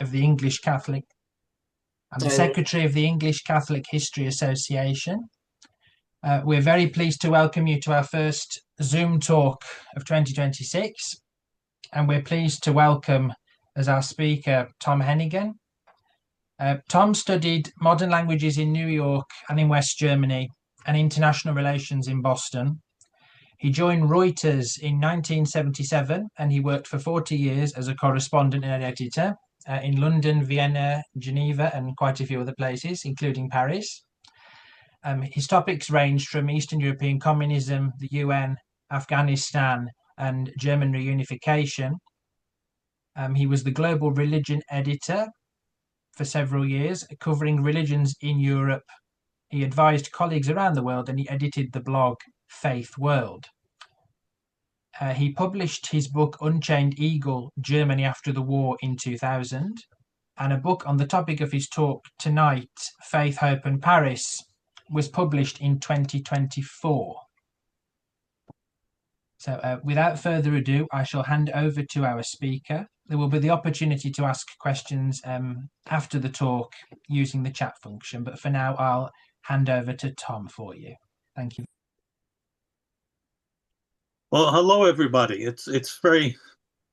of the English Catholic. I'm the Secretary of the English Catholic History Association. We're very pleased to welcome you to our first Zoom talk of 2026. And we're pleased to welcome as our speaker, Tom Heneghan. Tom studied modern languages in New York and in West Germany and international relations in Boston. He joined Reuters in 1977 and he worked for 40 years as a correspondent and editor in London, Vienna, Geneva, and quite a few other places, including Paris. His topics ranged from Eastern European communism, the UN, Afghanistan, and German reunification. He was the global religion editor for several years, covering religions in Europe. He advised colleagues around the world and he edited the blog Faith World. He published his book Unchained Eagle, Germany After the War in 2000, and a book on the topic of his talk tonight, Faith, Hope and Paris, was published in 2024. So without further ado, I shall hand over to our speaker. There will be the opportunity to ask questions after the talk using the chat function, but for now I'll hand over to Tom for you. Thank you. Well, hello, everybody. It's very,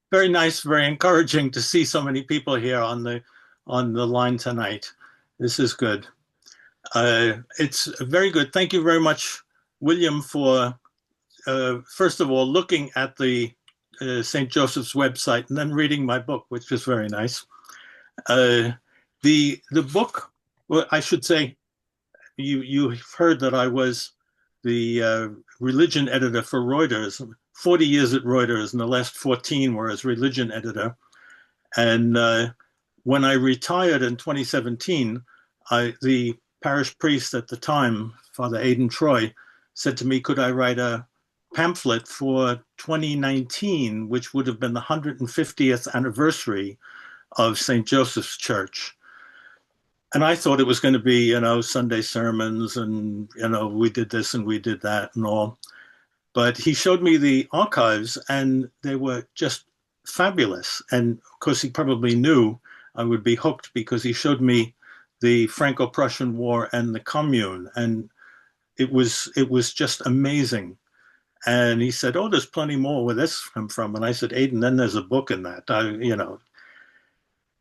very nice, very encouraging to see so many people here on the line tonight. This is good. It's very good. Thank you very much, William, for first of all looking at the St. Joseph's website and then reading my book, which is very nice. The book, well, I should say, you've heard that I was the religion editor for Reuters, 40 years at Reuters, and the last 14 were as religion editor. And when I retired in 2017, the parish priest at the time, Father Aidan Troy, said to me, could I write a pamphlet for 2019, which would have been the 150th anniversary of St. Joseph's Church. And I thought it was going to be, Sunday sermons and, we did this and we did that and all. But he showed me the archives and they were just fabulous. And of course, he probably knew I would be hooked because he showed me the Franco-Prussian War and the Commune. And it was just amazing. And he said, oh, there's plenty more where this come from. And I said, Aidan, then there's a book in that,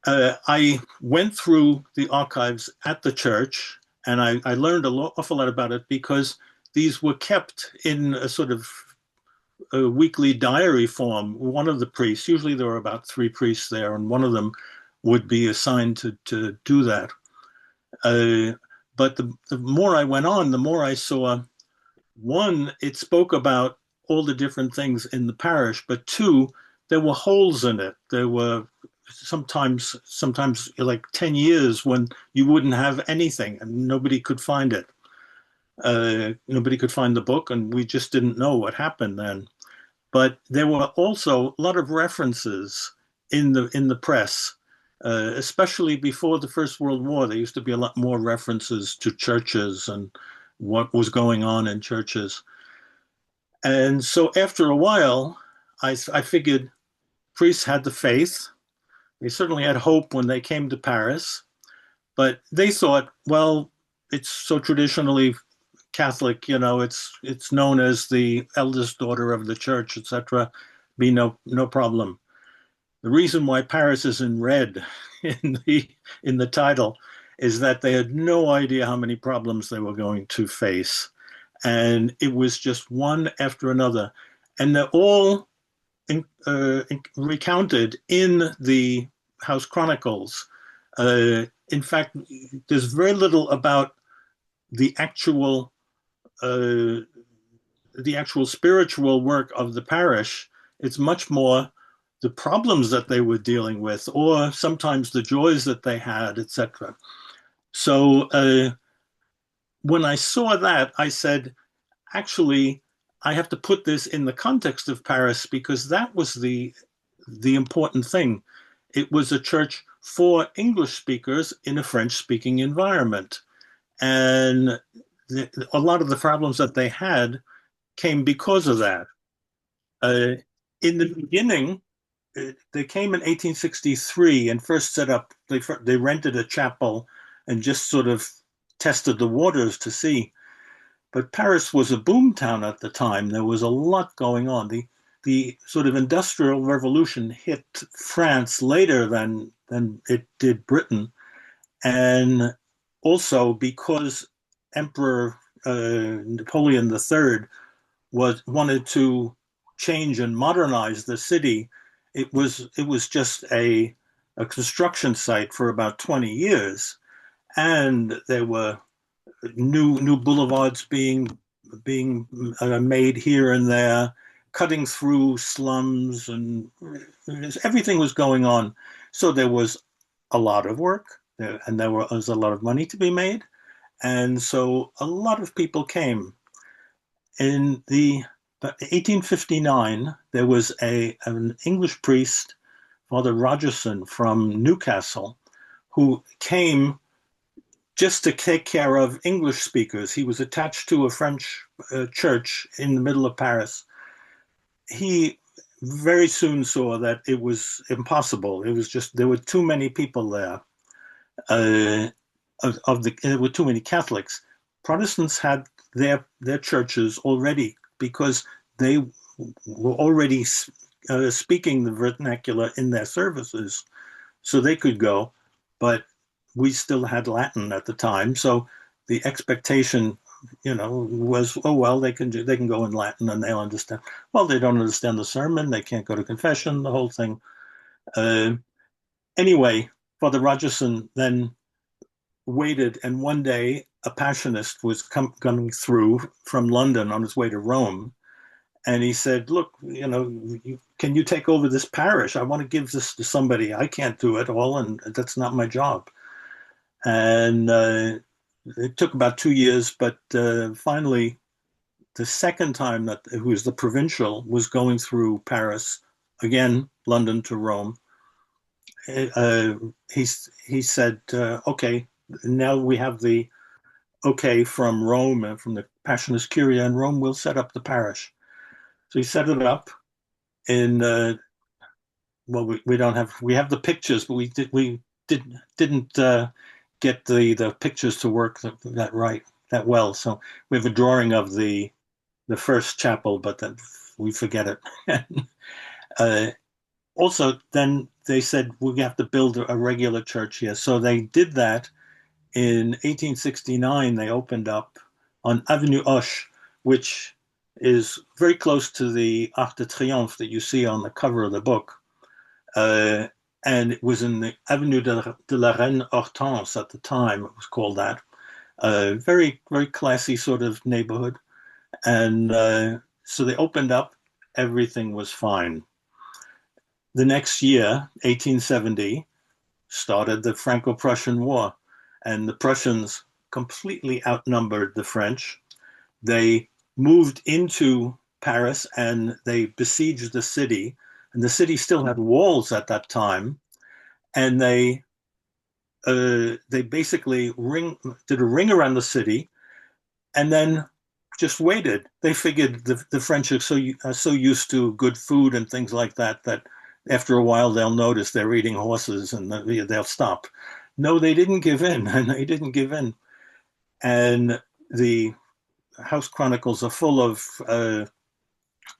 I went through the archives at the church and I learned awful lot about it because these were kept in a sort of a weekly diary form. One of the priests, usually there were about 3 priests there, and one of them would be assigned to do that. But the more I went on, the more I saw, one, it spoke about all the different things in the parish, but 2, there were holes in it. There were sometimes like 10 years when you wouldn't have anything and nobody could find it. Nobody could find the book and we just didn't know what happened then. But there were also a lot of references in the press, especially before the First World War. There used to be a lot more references to churches and what was going on in churches. And so after a while, I figured priests had the faith. They certainly had hope when they came to Paris, but they thought, well, it's so traditionally Catholic, it's known as the eldest daughter of the church, etc. Be no problem. The reason why Paris is in red in the title is that they had no idea how many problems they were going to face, and it was just one after another, and they're all recounted in the House Chronicles. In fact, there's very little about the actual spiritual work of the parish. It's much more the problems that they were dealing with, or sometimes the joys that they had, etc. So when I saw that, I said, actually, I have to put this in the context of Paris because that was the important thing. It was a church for English speakers in a French-speaking environment. And a lot of the problems that they had came because of that. In the beginning, they came in 1863 and first set up. They rented a chapel and just sort of tested the waters to see. But Paris was a boom town at the time. There was a lot going on. The sort of industrial revolution hit France later than it did Britain, and also because Emperor Napoleon III wanted to change and modernize the city. It was just a construction site for about 20 years, and there were new boulevards being made here and there, cutting through slums, and everything was going on. So there was a lot of work, and there was a lot of money to be made, and so a lot of people came. In the 1859, there was an English priest, Father Rogerson from Newcastle, who came just to take care of English speakers. He was attached to a French church in the middle of Paris. He very soon saw that it was impossible. It was just there were too many people there. There were too many Catholics. Protestants had their churches already because they were already speaking the vernacular in their services, so they could go. But we still had Latin at the time, so the expectation, was, oh well, they can go in Latin and they'll understand. Well, they don't understand the sermon, they can't go to confession, the whole thing. Uh, anyway, Father Rogerson then waited, and one day a Passionist was coming through from London on his way to Rome, and he said, "Look, can you take over this parish? I want to give this to somebody. I can't do it all, and that's not my job." And it took about 2 years, but finally, the second time that who was the provincial was going through Paris, again, London to Rome, uh, he said, "Okay, now we have the okay from Rome and from the Passionist Curia in Rome. We'll set up the parish." So he set it up in. Well, we don't have we have the pictures, but we didn't get the pictures to work that well. So we have a drawing of the first chapel, but then we forget it. uh, Also, then they said we have to build a regular church here. So they did that. In 1869, they opened up on Avenue Hoche, which is very close to the Arc de Triomphe that you see on the cover of the book. Uh, and it was in the Avenue de la Reine Hortense at the time, it was called that. Very, very classy sort of neighborhood. And so they opened up, everything was fine. The next year, 1870, started the Franco-Prussian War, and the Prussians completely outnumbered the French. They moved into Paris and they besieged the city, and the city still had walls at that time, and they basically did a ring around the city, and then just waited. They figured the French are so used to good food and things like that after a while they'll notice they're eating horses and they'll stop. No, they didn't give in, and they didn't give in. And the House Chronicles are full of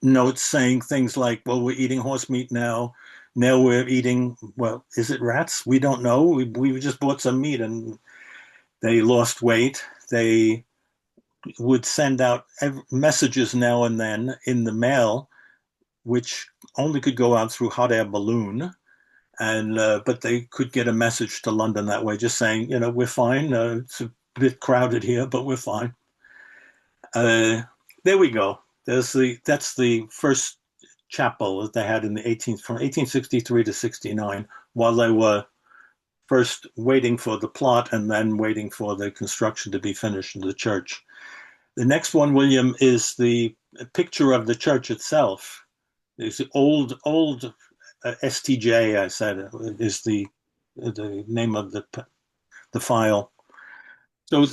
notes saying things like, "Well, we're eating horse meat now. Now we're eating, well, is it rats? We don't know. We just bought some meat," and they lost weight. They would send out messages now and then in the mail, which only could go out through hot air balloon. And but they could get a message to London that way, just saying, we're fine. It's a bit crowded here, but we're fine. There we go. That's the first chapel that they had in the 18th from 1863 to 69, while they were first waiting for the plot and then waiting for the construction to be finished in the church. The next one, William, is the picture of the church itself. It's the old STJ, I said, is the name of the file. So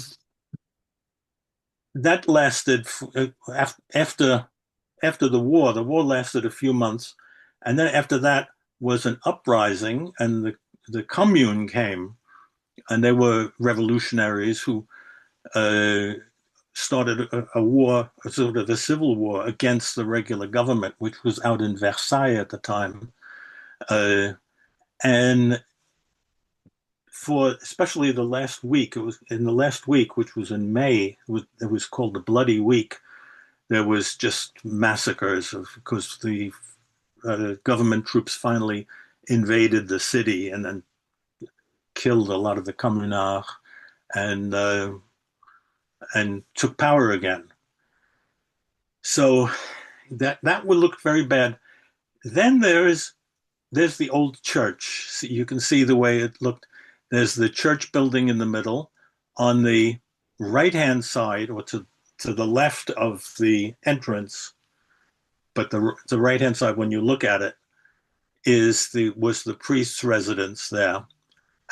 that lasted after the war. The war lasted a few months, and then after that, was an uprising, and the commune came, and they were revolutionaries who uh, started a war, a sort of a civil war against the regular government, which was out in Versailles at the time. Uh, and for especially the last week, it was in the last week, which was in May, it was called the Bloody Week. There was just massacres because the government troops finally invaded the city and then killed a lot of the communards and and took power again. So that would look very bad. Then there's the old church. So you can see the way it looked. There's the church building in the middle. On the right hand side, or to the left of the entrance, but the right hand side when you look at it was the priest's residence there,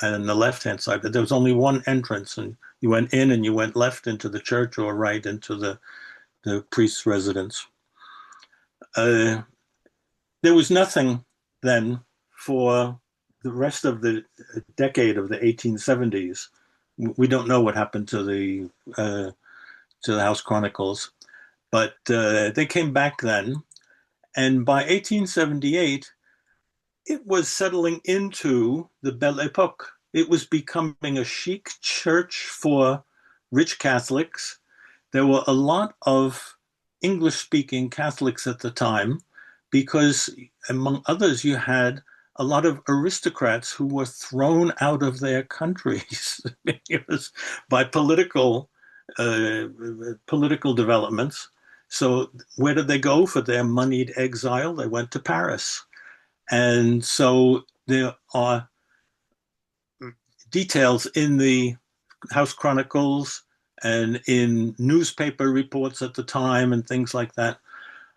and the left hand side. But there was only one entrance, and you went in and you went left into the church or right into the priest's residence. Uh, there was nothing then for the rest of the decade of the 1870s. We don't know what happened to the House Chronicles, but they came back then, and by 1878, it was settling into the Belle Époque. It was becoming a chic church for rich Catholics. There were a lot of English-speaking Catholics at the time because, among others, you had a lot of aristocrats who were thrown out of their countries by uh, political developments. So where did they go for their moneyed exile? They went to Paris. And so there are details in the House Chronicles and in newspaper reports at the time and things like that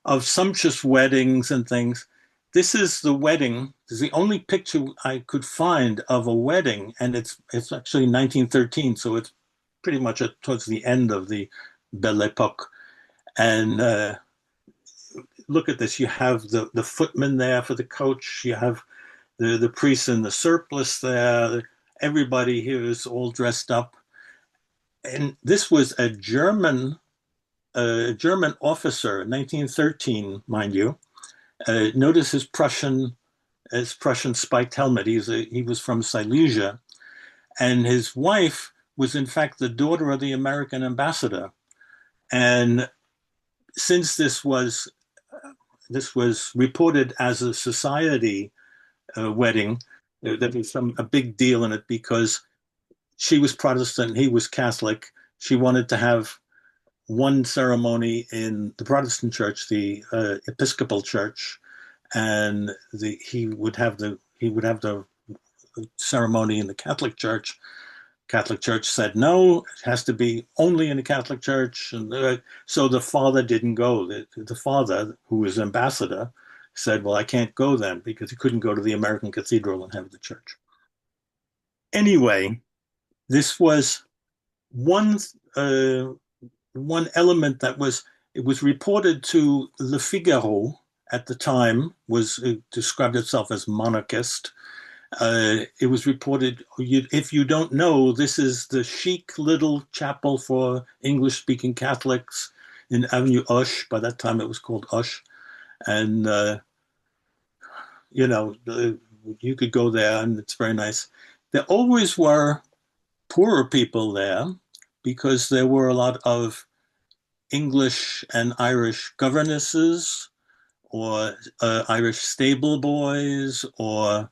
of sumptuous weddings and things. This is the wedding. This is the only picture I could find of a wedding, and it's actually 1913, so it's pretty much towards the end of the Belle Époque. And look at this. You have the footman there for the coach. You have the priest in the surplice there. Everybody here is all dressed up. And this was a German officer, 1913, mind you. Notice his Prussian spiked helmet. He was from Silesia, and his wife was in fact the daughter of the American ambassador. And since this was reported as a society wedding, there was a big deal in it because she was Protestant, he was Catholic. She wanted to have one ceremony in the Protestant church, the Episcopal church, and he would have the ceremony in the Catholic church. Catholic Church said no, it has to be only in the Catholic Church, and so the father didn't go. The father, who was ambassador, said, "Well, I can't go then," because he couldn't go to the American cathedral and have the church. Anyway, this was one uh, one element that it was reported to Le Figaro at the time, was it described itself as monarchist. It was reported, if you don't know, this is the chic little chapel for English-speaking Catholics in Avenue Hoche. By that time, it was called Hoche. And, you know, you could go there, and it's very nice. There always were poorer people there because there were a lot of English and Irish governesses or Irish stable boys or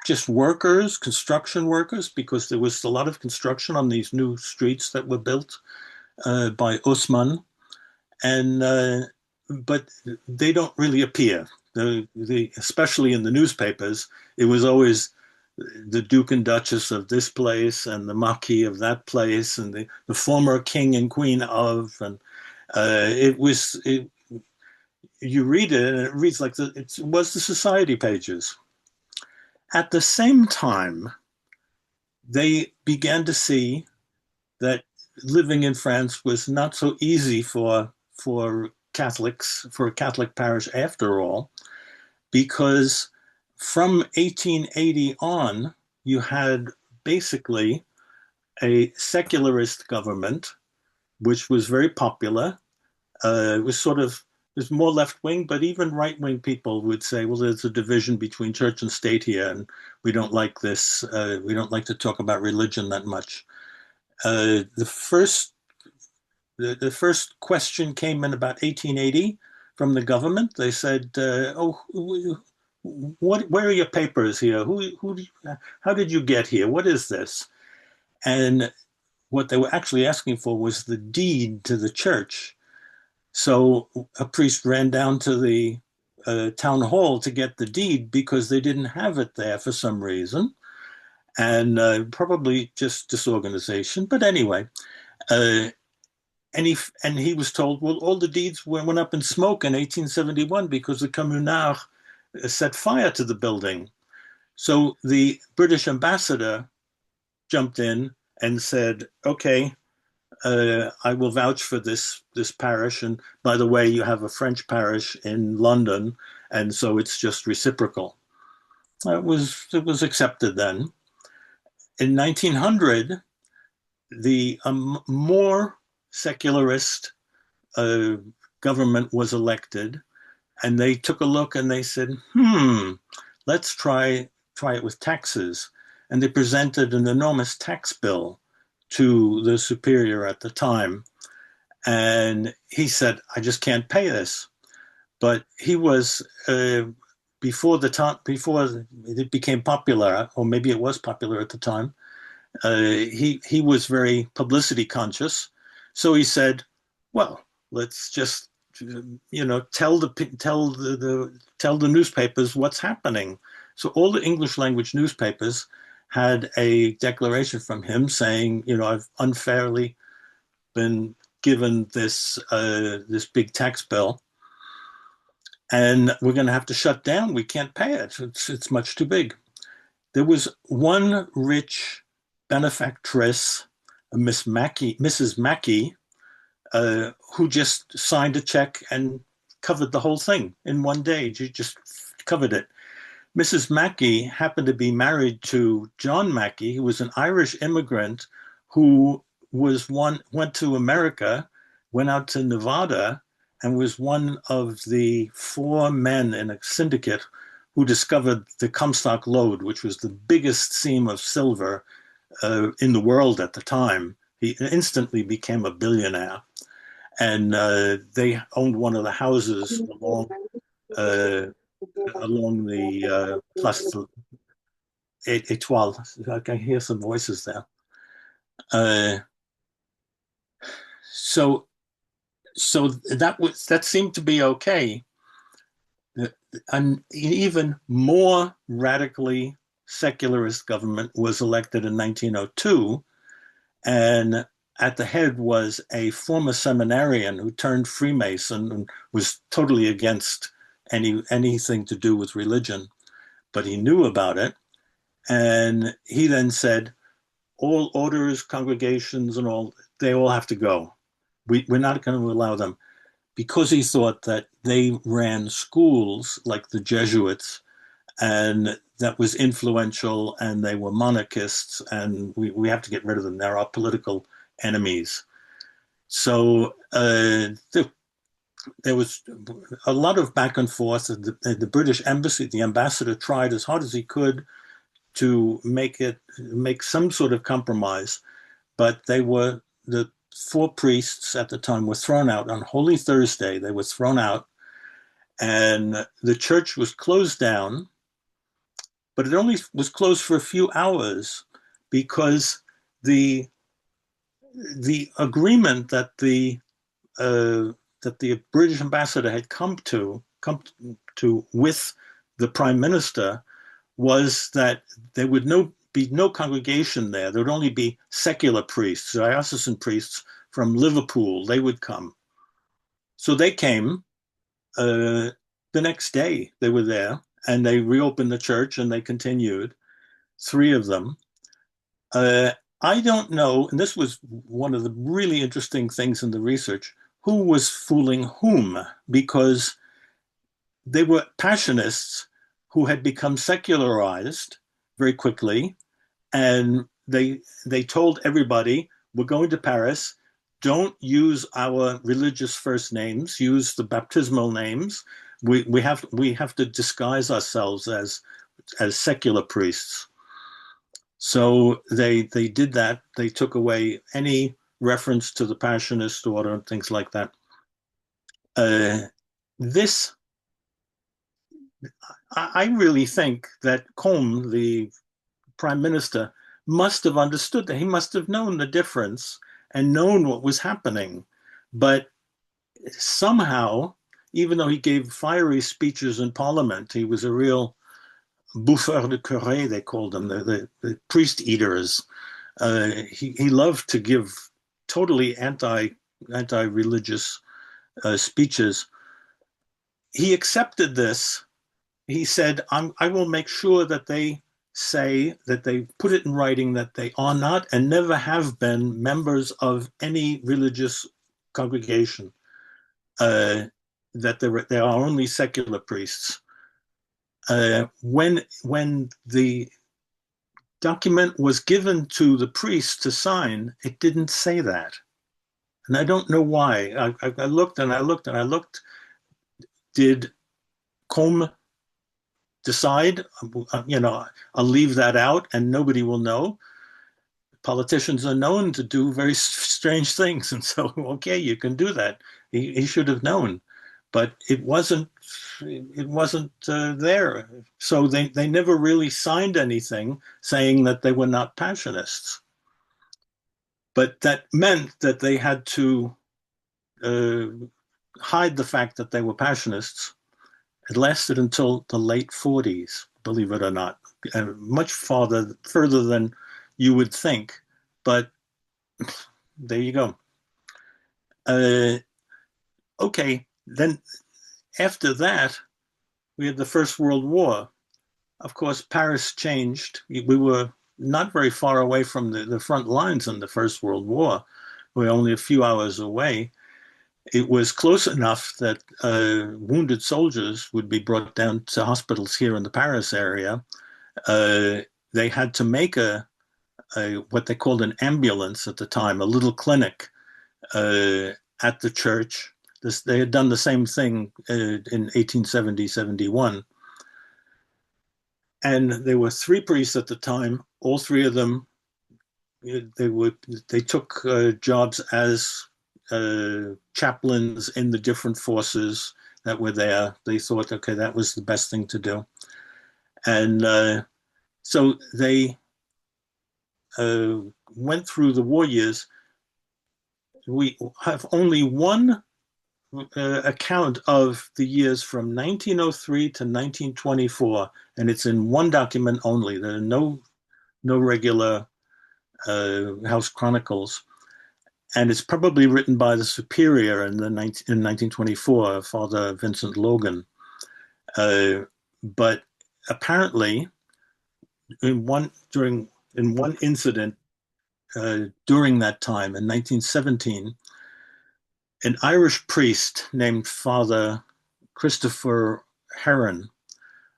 just workers, construction workers, because there was a lot of construction on these new streets that were built by Osman, and but they don't really appear. Especially in the newspapers, it was always the Duke and Duchess of this place and the Marquis of that place and the former King and Queen of, and you read it and it reads like it was the society pages. At the same time, they began to see that living in France was not so easy for Catholics, for a Catholic parish after all, because from 1880 on, you had basically a secularist government, which was very popular. It was sort of there's more left wing, but even right wing people would say, well, there's a division between church and state here, and we don't like this. We don't like to talk about religion that much. The first the first question came in about 1880 from the government. They said, "Oh, where are your papers here? How did you get here? What is this?" And what they were actually asking for was the deed to the church. So a priest ran down to the town hall to get the deed because they didn't have it there for some reason, and probably just disorganization. But anyway, uh, and he was told, well, all the deeds went up in smoke in 1871 because the Communards set fire to the building. So the British ambassador jumped in and said, okay, I will vouch for this parish. And by the way, you have a French parish in London, and so it's just reciprocal. It was accepted then. In 1900, the more secularist uh, government was elected, and they took a look and they said, let's try it with taxes. And they presented an enormous tax bill to the superior at the time. And he said, I just can't pay this. But he was, before it became popular, or maybe it was popular at the time, he was very publicity conscious. So he said, well, let's just tell the newspapers what's happening. So all the English language newspapers had a declaration from him saying, I've unfairly been given this big tax bill, and we're going to have to shut down. We can't pay it. It's much too big. There was one rich benefactress, Mrs. Mackey, who just signed a check and covered the whole thing in one day. She just covered it. Mrs. Mackey happened to be married to John Mackey, who was an Irish immigrant who went to America, went out to Nevada, and was one of the four men in a syndicate who discovered the Comstock lode, which was the biggest seam of silver in the world at the time. He instantly became a billionaire. And they owned one of the houses uh, along the Place Étoile. I can hear some voices there. Uh, so that seemed to be okay. An even more radically secularist government was elected in 1902, and at the head was a former seminarian who turned Freemason and was totally against anything to do with religion, but he knew about it. And he then said, all orders, congregations, and all, they all have to go. We're not going to allow them, because he thought that they ran schools like the Jesuits, and that was influential, and they were monarchists, and we have to get rid of them. They're our political enemies. So there was a lot of back and forth. The British embassy, the ambassador, tried as hard as he could to make some sort of compromise, but the four priests at the time were thrown out on Holy Thursday. They were thrown out, and the church was closed down, but it only was closed for a few hours because the agreement that the British ambassador had come to with the prime minister was that there would be no congregation there. There would only be secular priests, diocesan priests from Liverpool. They would come. So they came. The next day they were there, and they reopened the church, and they continued. Three of them. I don't know, and this was one of the really interesting things in the research, who was fooling whom, because they were Passionists who had become secularized very quickly, and they told everybody, we're going to Paris, don't use our religious first names, use the baptismal names. We have to disguise ourselves as secular priests. So they did that. They took away any reference to the Passionist order and things like that. This I really think that Combe, the prime minister, must have understood that. He must have known the difference and known what was happening. But somehow, even though he gave fiery speeches in Parliament, he was a real bouffeur de curé, they called them, the priest eaters. He loved to give totally anti-religious speeches. He accepted this. He said, I will make sure that they say, that they put it in writing, that they are not and never have been members of any religious congregation, that they are only secular priests. When the document was given to the priest to sign, it didn't say that. And I don't know why. I looked and I looked and I looked. Did Combe decide, I'll leave that out and nobody will know? Politicians are known to do very strange things. And so, okay, you can do that. He should have known. But it wasn't there. So they never really signed anything saying that they were not Passionists. But that meant that they had to hide the fact that they were Passionists. It lasted until the late 40s, believe it or not, much further than you would think. But there you go. Okay, then after that, we had the First World War. Of course, Paris changed. We were not very far away from the front lines in the First World War. We were only a few hours away. It was close enough that wounded soldiers would be brought down to hospitals here in the Paris area. They had to make what they called an ambulance at the time, a little clinic at the church. They had done the same thing in 1870-71. And there were 3 priests at the time. All 3 of them, they took jobs as chaplains in the different forces that were there. They thought, okay, that was the best thing to do. And so they went through the war years. We have only one account of the years from 1903 to 1924, and it's in one document only. There are no regular house chronicles. And it's probably written by the superior in 1924, Father Vincent Logan. But apparently, in one incident during that time in 1917, an Irish priest named Father Christopher Heron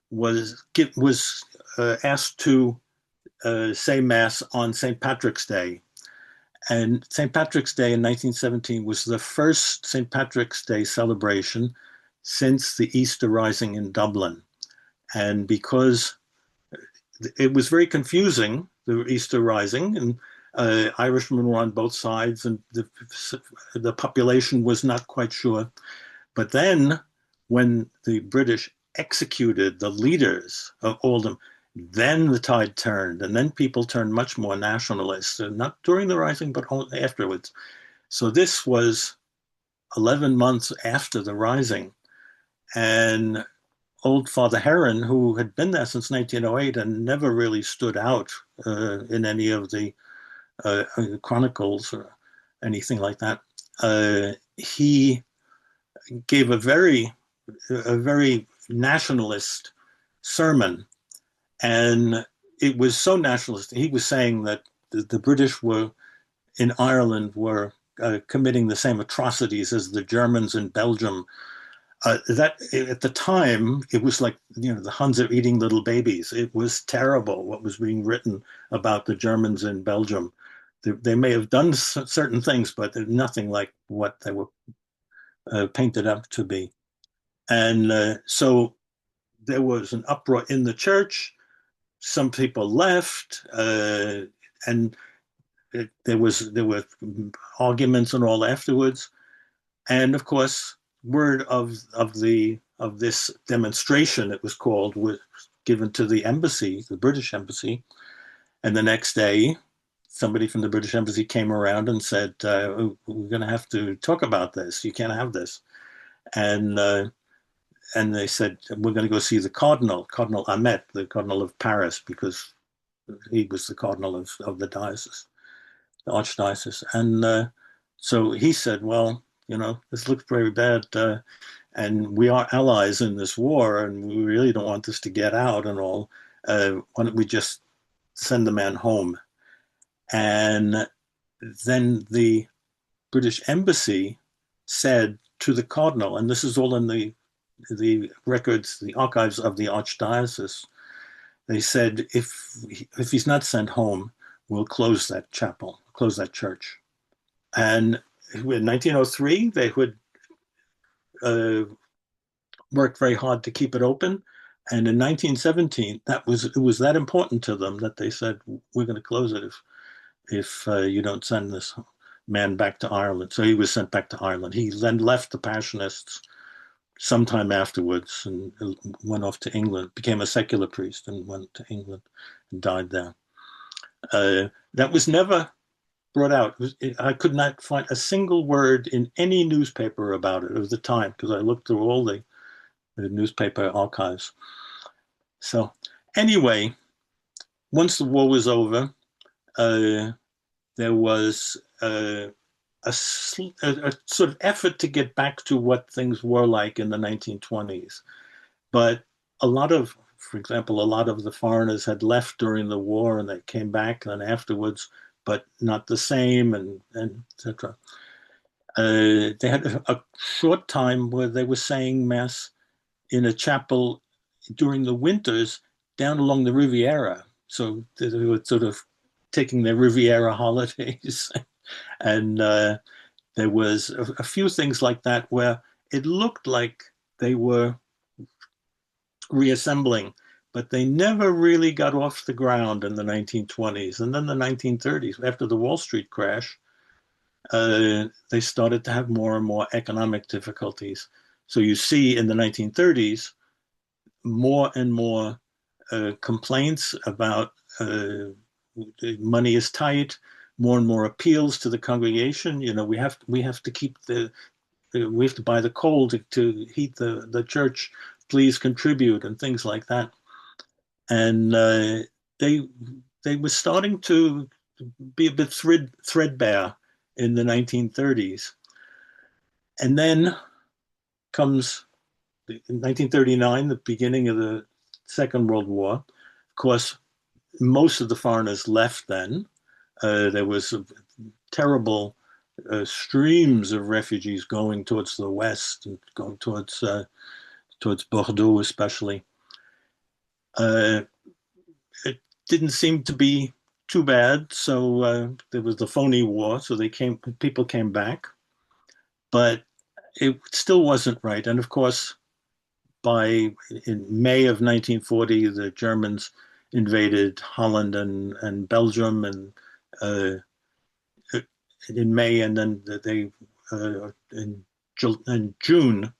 was asked to say Mass on St. Patrick's Day. And St. Patrick's Day in 1917 was the first St. Patrick's Day celebration since the Easter Rising in Dublin. And because it was very confusing, the Easter Rising, and Irishmen were on both sides, and the population was not quite sure. But then when the British executed the leaders of Oldham, then the tide turned, and then people turned much more nationalist, not during the Rising, but afterwards. So this was 11 months after the Rising. And old Father Heron, who had been there since 1908 and never really stood out in any of the chronicles or anything like that, he gave a very nationalist sermon. And it was so nationalist. He was saying that the British were in Ireland were committing the same atrocities as the Germans in Belgium. That at the time, it was like, the Huns are eating little babies. It was terrible what was being written about the Germans in Belgium. They may have done certain things, but nothing like what they were painted up to be. And so there was an uproar in the church. Some people left, and there were arguments and all afterwards. And of course, word of this demonstration, it was called, was given to the embassy, the British embassy. And the next day, somebody from the British embassy came around and said, "We're going to have to talk about this. You can't have this." And and they said, "We're going to go see the cardinal, Cardinal Ahmet, the cardinal of Paris, because he was the cardinal of the diocese, the archdiocese." And so he said, "Well, this looks very bad, and we are allies in this war, and we really don't want this to get out and all. Why don't we just send the man home?" And then the British embassy said to the cardinal, and this is all in the records, the archives of the archdiocese. They said, if he's not sent home, we'll close that chapel, close that church. And in 1903, they would uh, worked very hard to keep it open. And in 1917, it was that important to them that they said, "We're going to close it if you don't send this man back to Ireland." So he was sent back to Ireland. He then left the Passionists sometime afterwards and went off to England, became a secular priest and went to England and died there. That was never brought out. I could not find a single word in any newspaper about it at the time, because I looked through all the newspaper archives. So anyway, once the war was over, there was a sort of effort to get back to what things were like in the 1920s. But for example, a lot of the foreigners had left during the war and they came back then afterwards, but not the same, and etc. They had a short time where they were saying mass in a chapel during the winters down along the Riviera. So they were sort of taking their Riviera holidays. And there was a few things like that where it looked like they were reassembling, but they never really got off the ground in the 1920s. And then the 1930s, after the Wall Street crash, they started to have more and more economic difficulties. So you see in the 1930s, more and more complaints about money is tight, more and more appeals to the congregation. We have to keep we have to buy the coal to heat the church. Please contribute, and things like that. And they were starting to be a bit threadbare in the 1930s. And then comes in 1939, the beginning of the Second World War. Of course, most of the foreigners left then. There was terrible streams of refugees going towards the west and going towards Bordeaux, especially. It didn't seem to be too bad, so there was the phony war. So people came back, but it still wasn't right. And of course, in May of 1940, the Germans invaded Holland and Belgium, and in May, and then in June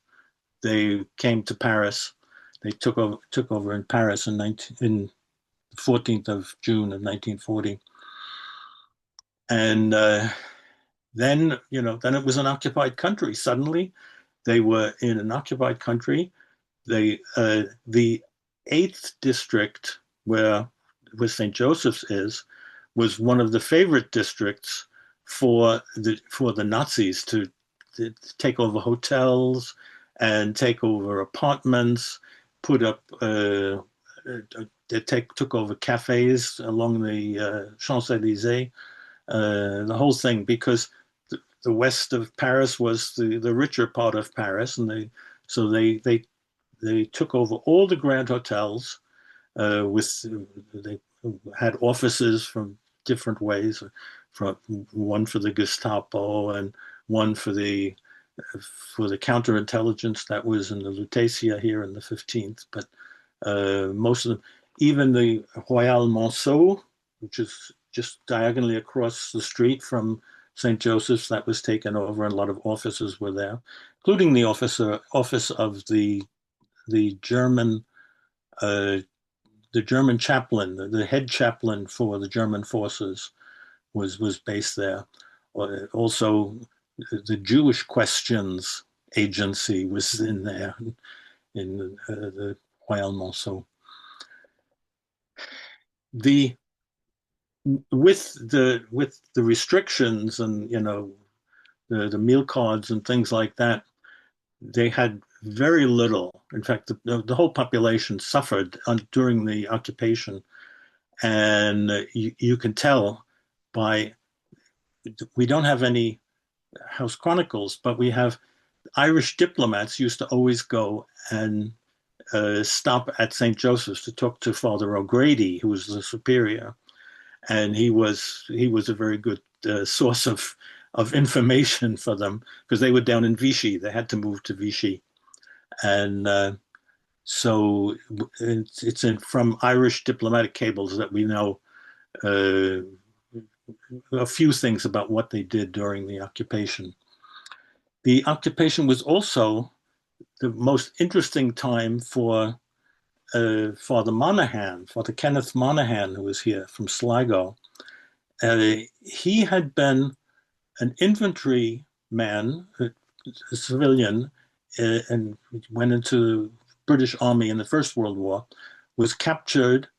they came to Paris. They took over in Paris in the 14th of June of 1940, and then it was an occupied country. Suddenly, they were in an occupied country. The 8th district, where St. Joseph's was one of the favorite districts for the Nazis to take over hotels and take over apartments, put up. They took over cafes along the Champs-Élysées, the whole thing, because the west of Paris was the richer part of Paris, and the So they took over all the grand hotels with they had offices from different ways, from one for the Gestapo and one for the counterintelligence that was in the Lutetia here in the 15th. But most of them, even the Royal Monceau, which is just diagonally across the street from St. Joseph's, that was taken over, and a lot of offices were there, including the office of the German uh, the German chaplain, the head chaplain for the German forces, was based there. Also, the Jewish Questions Agency was in there in the Royal Monceau. The with the restrictions and the meal cards and things like that, they had very little. In fact, the whole population suffered during the occupation, and you can tell by we don't have any house chronicles, but we have Irish diplomats used to always go and stop at St. Joseph's to talk to Father O'Grady, who was the superior, and he was a very good source of information for them because they were down in Vichy. They had to move to Vichy, and so it's from Irish diplomatic cables that we know uh, a few things about what they did during the occupation. The occupation was also the most interesting time for Father Monaghan, Father Kenneth Monaghan, who was here from Sligo. He had been an infantry man, a civilian, and went into the British Army in the First World War, was captured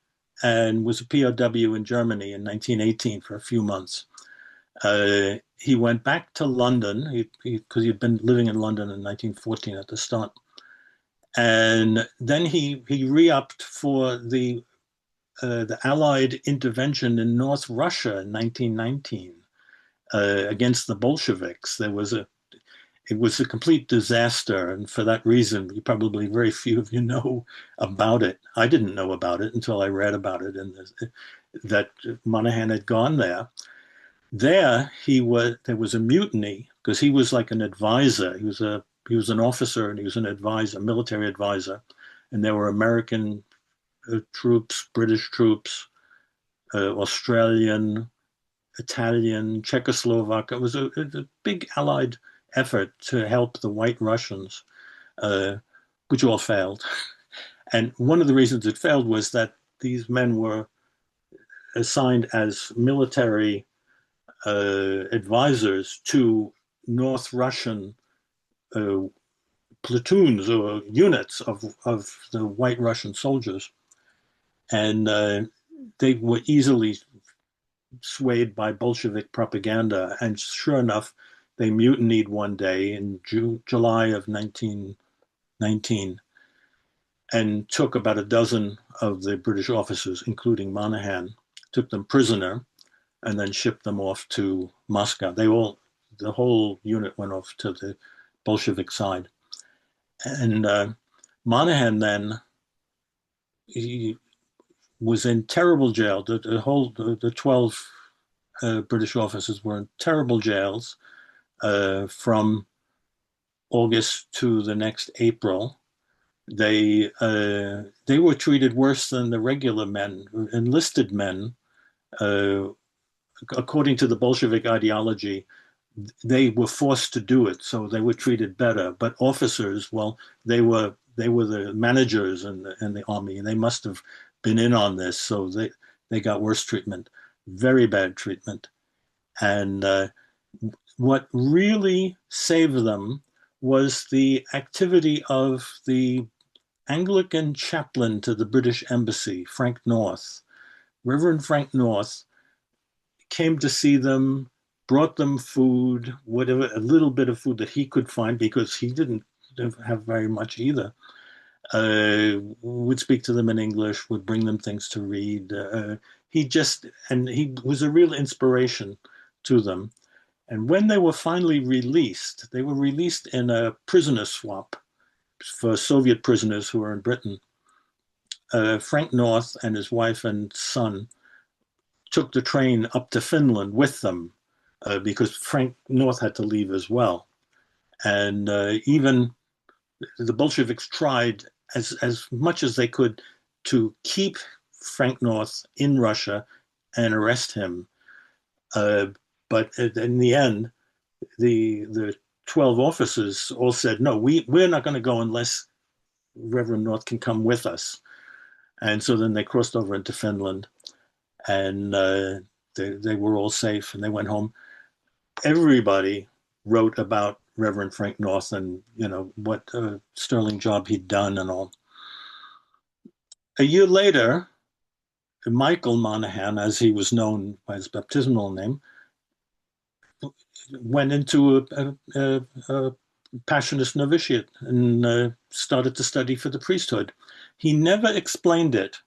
and was a POW in Germany in 1918 for a few months. He went back to London because he'd been living in London in 1914 at the start. And then he re-upped for the Allied intervention in North Russia in 1919 against the Bolsheviks. It was a complete disaster, and for that reason, probably very few of you know about it. I didn't know about it until I read about it, and that Monaghan had gone there. There was a mutiny because he was like an advisor. He was an officer and he was an advisor, military advisor, and there were American troops, British troops, Australian, Italian, Czechoslovak. It was a big Allied effort to help the White Russians, which all failed. And one of the reasons it failed was that these men were assigned as military advisors to North Russian platoons or units of the White Russian soldiers. And they were easily swayed by Bolshevik propaganda. And sure enough, they mutinied one day in July of 1919 and took about a dozen of the British officers, including Monaghan, took them prisoner and then shipped them off to Moscow. The whole unit went off to the Bolshevik side. And Monaghan then, he was in terrible jail. The 12 British officers were in terrible jails from August to the next April. They were treated worse than the regular men, enlisted men. According to the Bolshevik ideology, they were forced to do it, so they were treated better. But officers, well, they were the managers in the army, and they must have been in on this, so they got worse treatment, very bad treatment. And what really saved them was the activity of the Anglican chaplain to the British Embassy, Frank North. Reverend Frank North came to see them, brought them food, whatever, a little bit of food that he could find because he didn't have very much either. Would speak to them in English, would bring them things to read. He was a real inspiration to them. And when they were finally released, they were released in a prisoner swap for Soviet prisoners who were in Britain. Frank North and his wife and son took the train up to Finland with them because Frank North had to leave as well. And even the Bolsheviks tried as much as they could to keep Frank North in Russia and arrest him. But in the end, the 12 officers all said, no, we're not going to go unless Reverend North can come with us. And so then they crossed over into Finland, and they were all safe, and they went home. Everybody wrote about Reverend Frank North and what a sterling job he'd done and all. A year later, Michael Monaghan, as he was known by his baptismal name, went into a Passionist novitiate and started to study for the priesthood. He never explained it.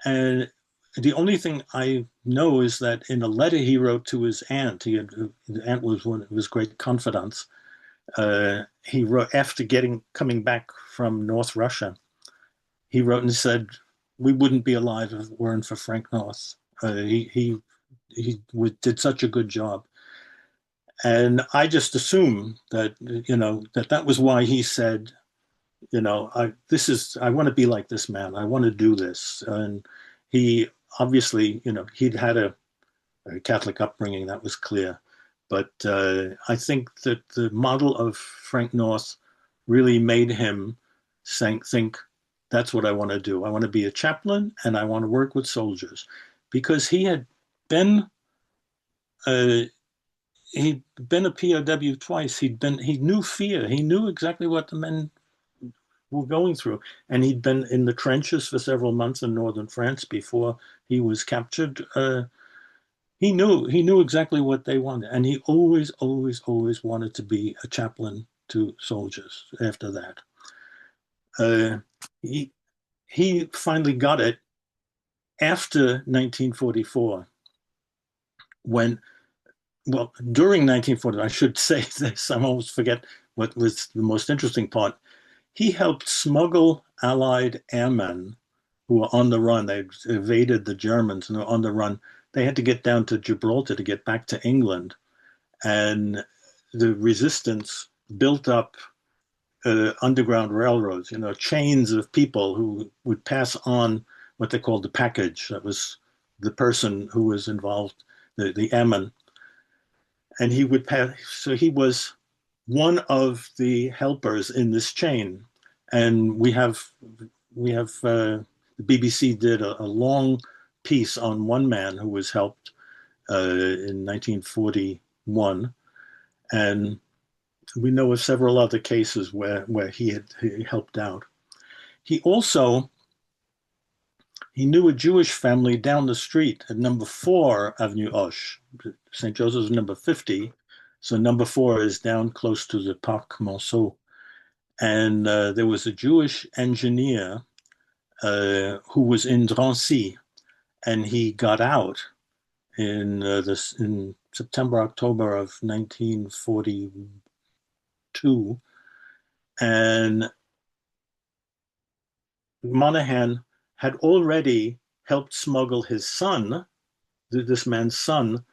And the only thing I know is that in a letter he wrote to his aunt, the aunt was one of his great confidants. He wrote after coming back from North Russia. He wrote and said, "We wouldn't be alive if it weren't for Frank North. He did such a good job." And I just assume that that was why he said, I want to be like this man. I want to do this. And he obviously, he'd had a Catholic upbringing, that was clear. But I think that the model of Frank North really made him think, that's what I want to do. I want to be a chaplain and I want to work with soldiers, because he had been he'd been a POW twice. He knew fear. He knew exactly what the men were going through, and he'd been in the trenches for several months in northern France before he was captured. He knew exactly what they wanted, and he always, always, always wanted to be a chaplain to soldiers. After that, he finally got it after 1944, when. Well, during 1940, I should say this, I almost forget what was the most interesting part. He helped smuggle Allied airmen who were on the run. They evaded the Germans and were on the run. They had to get down to Gibraltar to get back to England. And the resistance built up underground railroads, chains of people who would pass on what they called the package. That was the person who was involved, the airman. And he would pass, so he was one of the helpers in this chain. And we have the BBC did a long piece on one man who was helped in 1941, and we know of several other cases where he helped out. He knew a Jewish family down the street at number 4 Avenue Hoche. St. Joseph's number 50. So number 4 is down close to the Parc Monceau. And there was a Jewish engineer who was in Drancy, and he got out in September, October of 1942. And Monaghan had already helped smuggle his son, this man's son,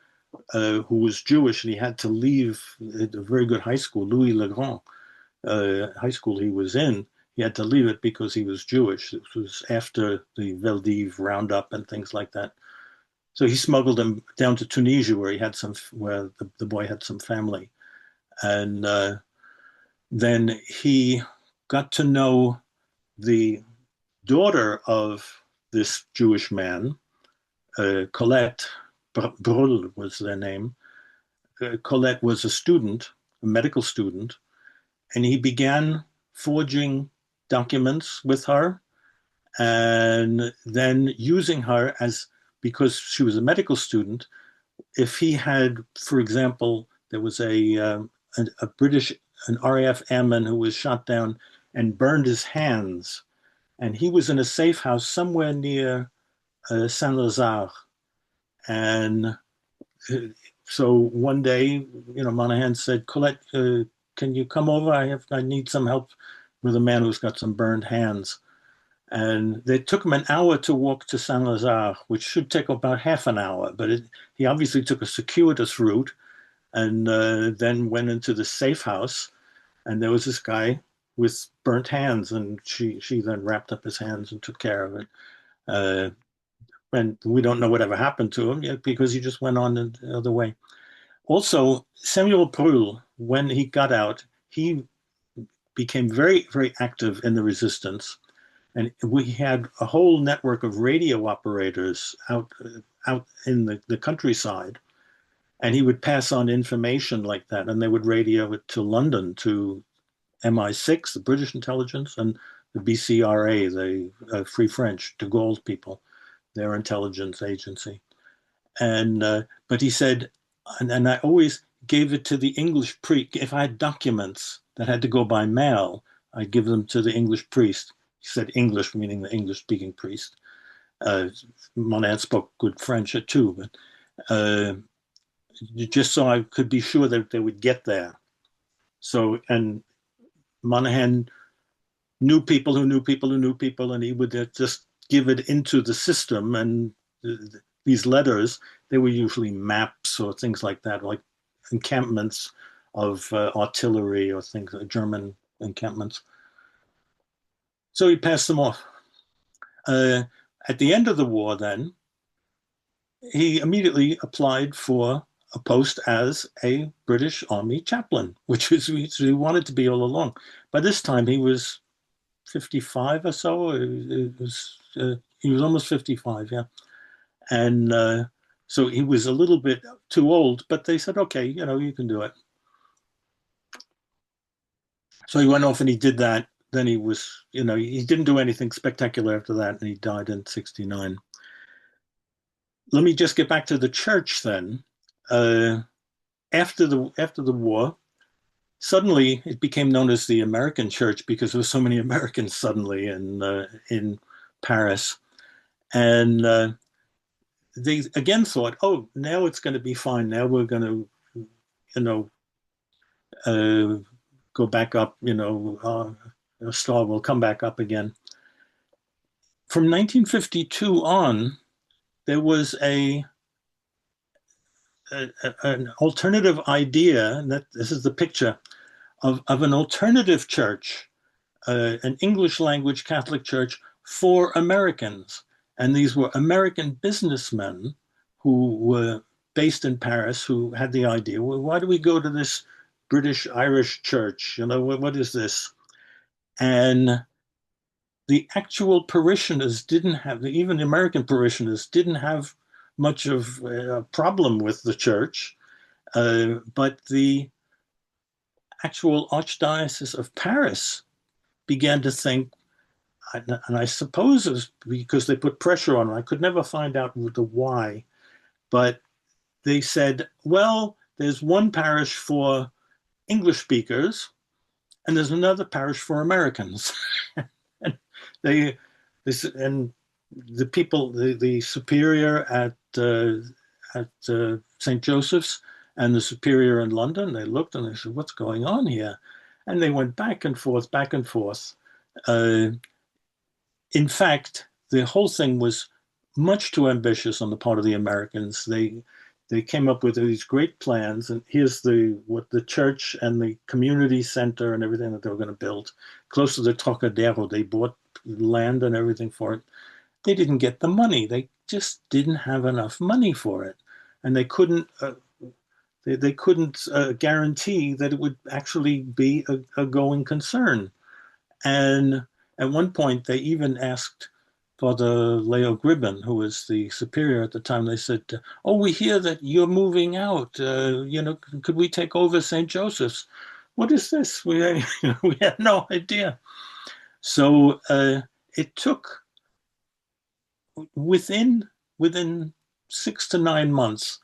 who was Jewish, and he had to leave a very good high school, Louis Le Grand high school he was in. He had to leave it because he was Jewish. This was after the Veldiv roundup and things like that. So he smuggled him down to Tunisia, where the boy had some family, and then he got to know the daughter of this Jewish man, Colette Brull was their name. Colette was a medical student, and he began forging documents with her and then using her because she was a medical student. If he had, for example, there was an RAF airman who was shot down and burned his hands, and he was in a safe house somewhere near Saint-Lazare. And so one day, Monaghan said, "Colette, can you come over? I need some help with a man who's got some burned hands. And they took him an hour to walk to Saint Lazare, which should take about half an hour. But he obviously took a circuitous route and then went into the safe house. And there was this guy with burnt hands, and she then wrapped up his hands and took care of it. Uh, and we don't know whatever happened to him yet because he just went on the other way. Also, Samuel Brühl, when he got out, he became very, very active in the resistance. And we had a whole network of radio operators out in the countryside. And he would pass on information like that, and they would radio it to London, to MI6, the British intelligence, and the BCRA, the Free French, de Gaulle's people, their intelligence agency. And but he said, and I always gave it to the English priest. If I had documents that had to go by mail, I'd give them to the English priest. He said English, meaning the English-speaking priest. Monahan spoke good French too, but just so I could be sure that they would get there. So, and Monahan knew people who knew people who knew people, and he would just give it into the system. And these letters, they were usually maps or things like that, like encampments of artillery or things, German encampments. So he passed them off. At the end of the war, then, he immediately applied for a post as a British Army chaplain, which was he wanted to be all along. By this time, he was 55 or so. He was almost 55, yeah. And so he was a little bit too old, but they said, okay, you can do it. So he went off and he did that. Then he was, he didn't do anything spectacular after that, and he died in 69. Let me just get back to the church then. After the war, suddenly it became known as the American Church because there were so many Americans suddenly in Paris, and they again thought, oh, now it's going to be fine. Now we're going to, go back up. The star will come back up again. From 1952 on, there was an alternative idea, and this is the picture of an alternative church, an English language Catholic church for Americans. And these were American businessmen who were based in Paris who had the idea, well, why do we go to this British Irish church? What is this? And the actual parishioners didn't have, even the American parishioners didn't have much of a problem with the church, but the actual Archdiocese of Paris began to think, and I suppose it was because they put pressure on them. I could never find out the why, but they said, well, there's one parish for English speakers, and there's another parish for Americans. And and the people, the superior at St. Joseph's and the superior in London, they looked and they said, what's going on here? And they went back and forth, back and forth. In fact, the whole thing was much too ambitious on the part of the Americans. They came up with these great plans, and here's what the church and the community center and everything that they were going to build close to the Trocadero. They bought land and everything for it. They didn't get the money. They just didn't have enough money for it, and they couldn't. They couldn't guarantee that it would actually be a going concern. And at one point, they even asked Father Leo Gribben, who was the superior at the time. They said, "Oh, we hear that you're moving out. Could we take over St. Joseph's?" What is this? We had no idea. So it took within 6 to 9 months,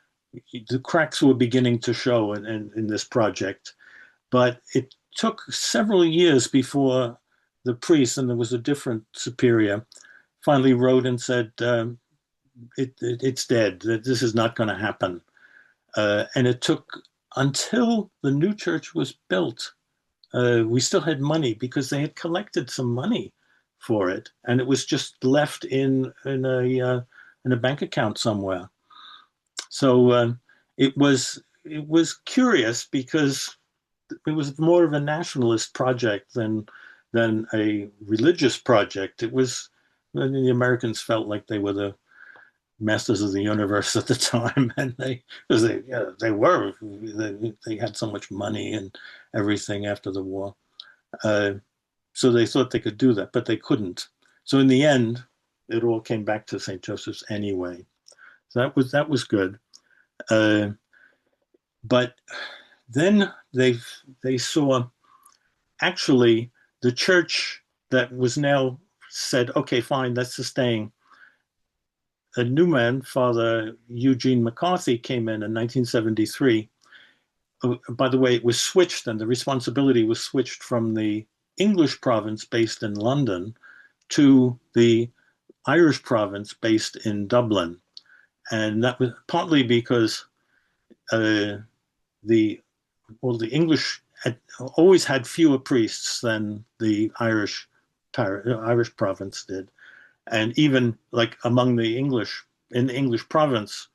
the cracks were beginning to show in this project, but it took several years before the priest, and there was a different superior, finally wrote and said, it's dead, that this is not going to happen. And it took until the new church was built we still had money because they had collected some money for it, and it was just left in a bank account somewhere. So it was curious because it was more of a nationalist project than a religious project. It was, I mean, the Americans felt like they were the masters of the universe at the time, and they because they yeah, they were they had so much money and everything after the war. Uh, so they thought they could do that, but they couldn't. So in the end, it all came back to St. Joseph's anyway. So that was good. Uh, but then they saw actually the church that was now said, okay, fine, that's staying. A new man, Father Eugene McCarthy, came in 1973. By the way, it was switched, and the responsibility was switched from the English province based in London to the Irish province based in Dublin. And that was partly because uh, the the English had always had fewer priests than the Irish province did, and even like among the English in the English province,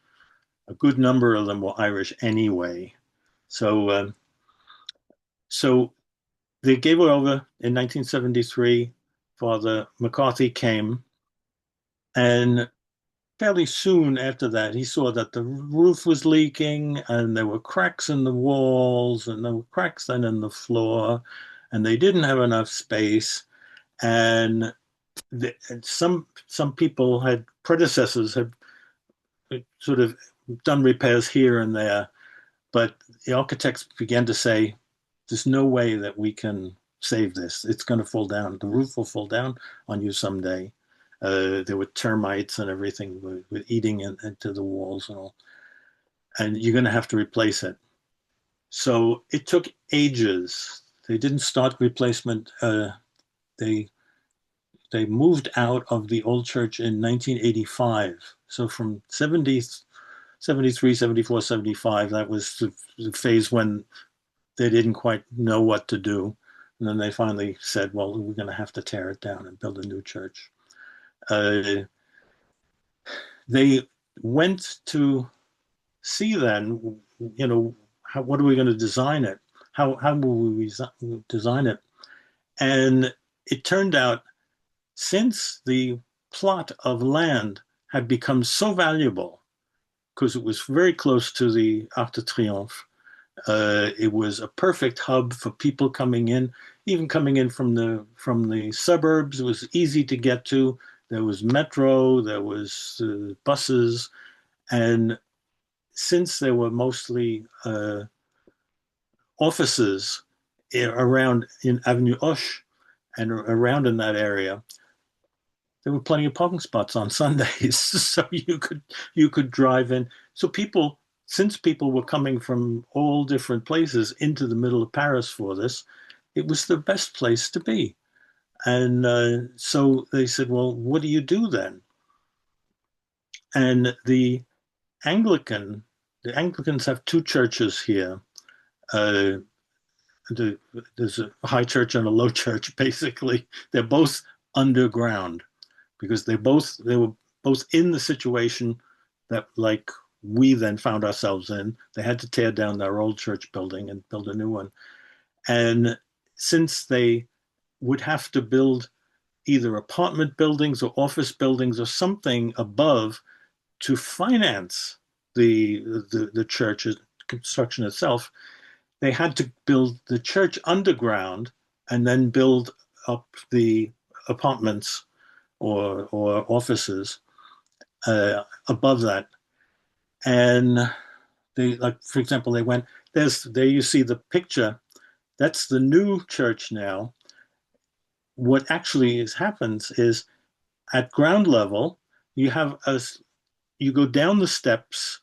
a good number of them were Irish anyway. So they gave it over in 1973. Father McCarthy came, and fairly soon after that, he saw that the roof was leaking and there were cracks in the walls and there were cracks then in the floor, and they didn't have enough space. And some people had predecessors had sort of done repairs here and there, but the architects began to say, "There's no way that we can save this. It's going to fall down. The roof will fall down on you someday." There were termites and everything with eating into the walls and all, and you're going to have to replace it. So it took ages. They didn't start replacement. They they moved out of the old church in 1985. So from 73, 74, 75, that was the phase when they didn't quite know what to do. And then they finally said, well, we're going to have to tear it down and build a new church. Uh, they went to see then, what are we going to design it? How will we design it? And it turned out, since the plot of land had become so valuable, because it was very close to the Arc de Triomphe, it was a perfect hub for people coming in, even coming in from the suburbs. It was easy to get to. There was metro, there was buses, and since there were mostly offices around in Avenue Hoche and around in that area, there were plenty of parking spots on Sundays, so you could drive in. So since people were coming from all different places into the middle of Paris for this, it was the best place to be. And so they said, well, what do you do then? And the Anglicans have two churches here. Uh, there's a high church and a low church. Basically, they're both underground because they were both in the situation that, like, we then found ourselves in. They had to tear down their old church building and build a new one. And since they would have to build either apartment buildings or office buildings or something above to finance the church construction itself, they had to build the church underground and then build up the apartments or offices above that. And they, like, for example, they went, there you see the picture. That's the new church now. What actually happens is, at ground level, you go down the steps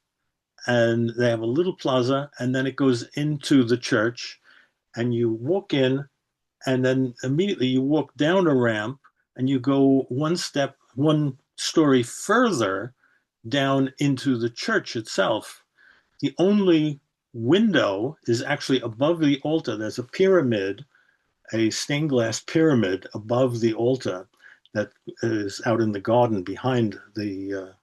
and they have a little plaza, and then it goes into the church, and you walk in, and then immediately you walk down a ramp and you go one story further down into the church itself. The only window is actually above the altar. There's a pyramid a stained glass pyramid above the altar that is out in the garden behind the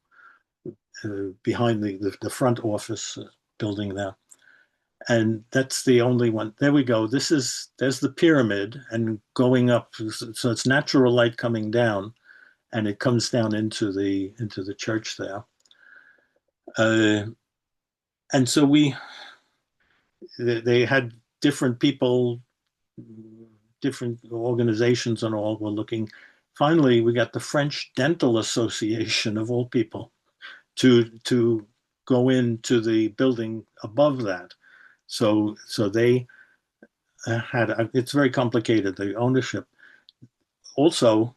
front office building there. And that's the only one. There we go. There's the pyramid and going up. So it's natural light coming down, and it comes down into the church there. Uh, and so they had different people, different organizations, and all were looking. Finally, we got the French Dental Association of all people to go into the building above that. So they had, it's very complicated, the ownership. Also,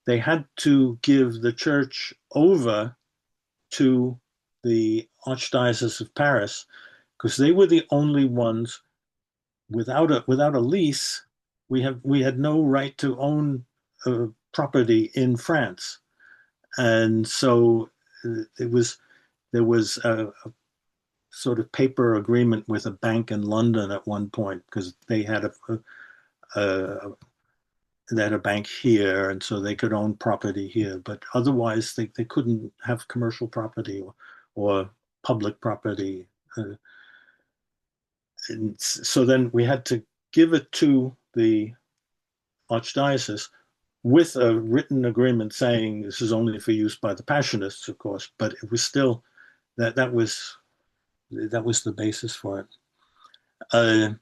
they had to give the church over to the Archdiocese of Paris because they were the only ones without a lease. We had no right to own property in France, and so it was there was a sort of paper agreement with a bank in London at one point because a they had a bank here, and so they could own property here. But otherwise, they couldn't have commercial property or public property. And so then we had to give it to the archdiocese with a written agreement saying this is only for use by the Passionists, of course. But it was still that was the basis for it.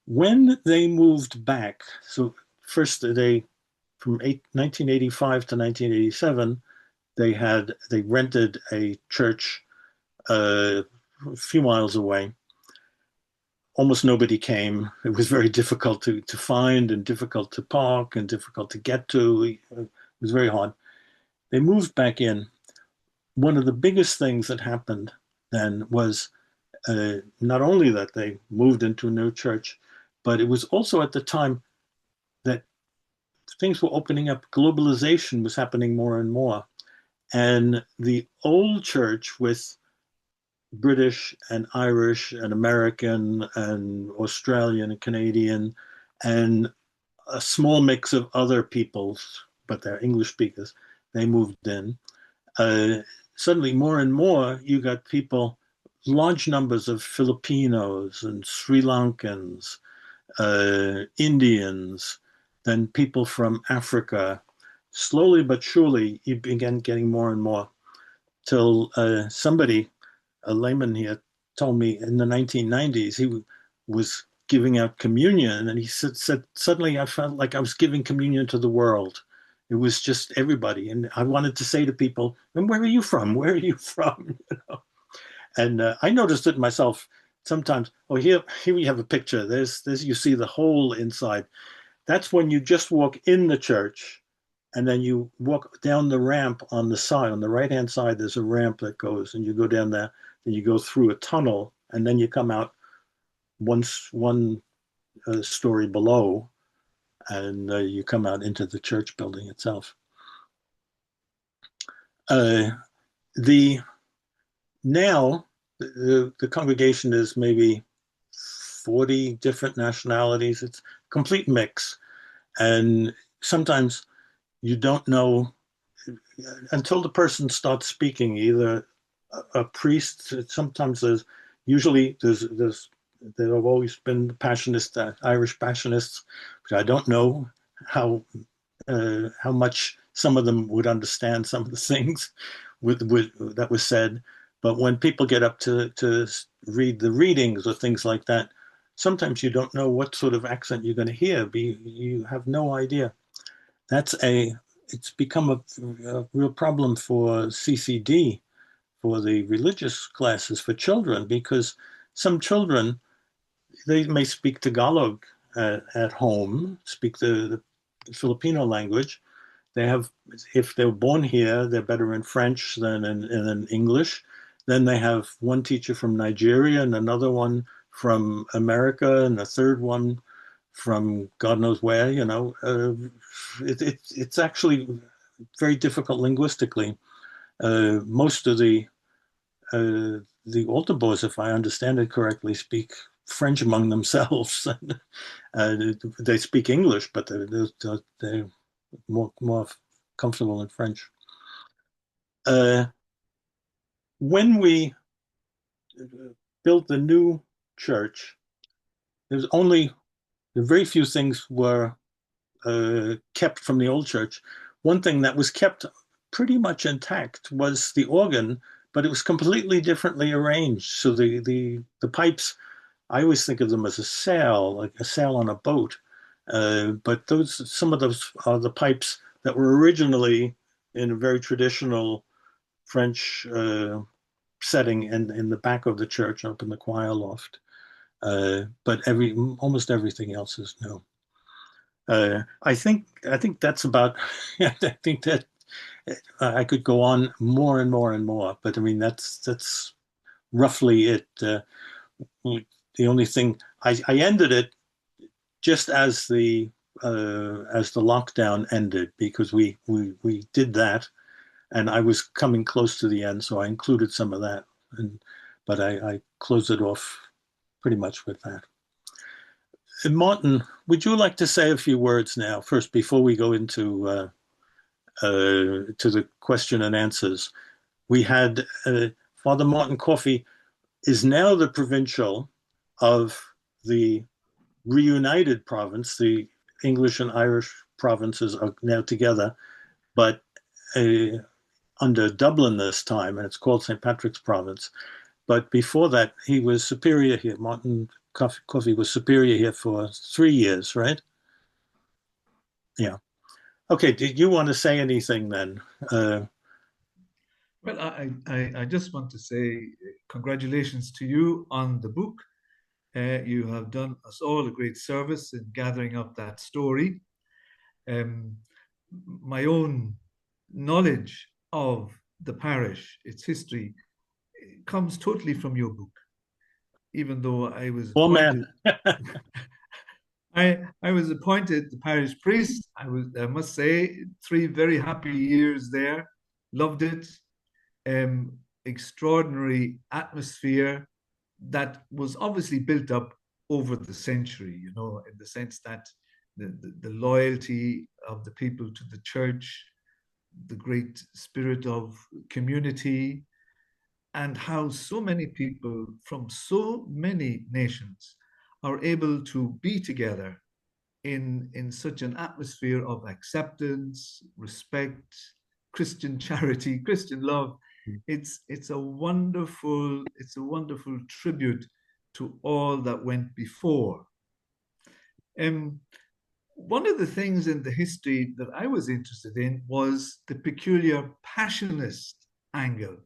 When they moved back, so first they from 1985 to 1987, they rented a church a few miles away. Almost nobody came. It was very difficult to find and difficult to park and difficult to get to. It was very hard. They moved back in. One of the biggest things that happened then was not only that they moved into a new church, but it was also at the time that things were opening up. Globalization was happening more and more. And the old church with British and Irish and American and Australian and Canadian and a small mix of other peoples, but they're English speakers, they moved in. Uh, Suddenly, more and more, you got people, large numbers of Filipinos and Sri Lankans, Indians, then people from Africa. Slowly but surely, you began getting more and more till somebody, a layman here, told me in the 1990s he was giving out communion, and he said suddenly I felt like I was giving communion to the world. It was just everybody, and I wanted to say to people, "And where are you from? Where are you from?" And I noticed it myself sometimes. Oh, here we have a picture. There's you see the whole inside. That's when you just walk in the church, and then you walk down the ramp on the side. On the right-hand side, there's a ramp that goes, and you go down there, then you go through a tunnel, and then you come out one story below, and you come out into the church building itself. Uh, the Now the congregation is maybe 40 different nationalities. It's a complete mix, and sometimes you don't know until the person starts speaking, either a priest. Sometimes there have always been Passionists, Irish Passionists, but I don't know how much some of them would understand some of the things that was said. But when people get up to read the readings or things like that, sometimes you don't know what sort of accent you're going to hear. You have no idea. It's become a real problem for CCD, for the religious classes for children, because some children, they may speak Tagalog at home, speak the Filipino language. If they're born here, they're better in French than in English. Then they have one teacher from Nigeria and another one from America and a third one from God knows where. It's actually very difficult linguistically. Most of the altar boys, if I understand it correctly, speak French among themselves. They speak English, but they're more comfortable in French. Uh, when we built the new church, there's only very few things were kept from the old church. One thing that was kept pretty much intact was the organ, but it was completely differently arranged. So the pipes, I always think of them as a sail, like a sail on a boat. But some of those are the pipes that were originally in a very traditional French setting in the back of the church, up in the choir loft. But almost everything else is new. I think that's about. I think that I could go on more and more and more, but I mean that's roughly it. The only thing I ended it just as the lockdown ended because we did that, and I was coming close to the end, so I included some of that, but I closed it off pretty much with that. And Martin, would you like to say a few words now, first, before we go into to the question and answers? We had Father Martin Coffey is now the provincial of the reunited province. The English and Irish provinces are now together, but under Dublin this time, and it's called St. Patrick's Province. But before that, he was superior here. Martin Coffey was superior here for 3 years, right? Yeah. Okay. Did you want to say anything then? Well, I just want to say congratulations to you on the book. You have done us all a great service in gathering up that story. My own knowledge of the parish, its history, comes totally from your book. Even though I was Oh, appointed, man. I was appointed the parish priest. I must say, 3 very happy years there. Loved it. Extraordinary atmosphere that was obviously built up over the century, in the sense that the loyalty of the people to the church, the great spirit of community, and how so many people from so many nations are able to be together in such an atmosphere of acceptance, respect, Christian charity, Christian love. It's a wonderful tribute to all that went before. One of the things in the history that I was interested in was the peculiar passionist angle.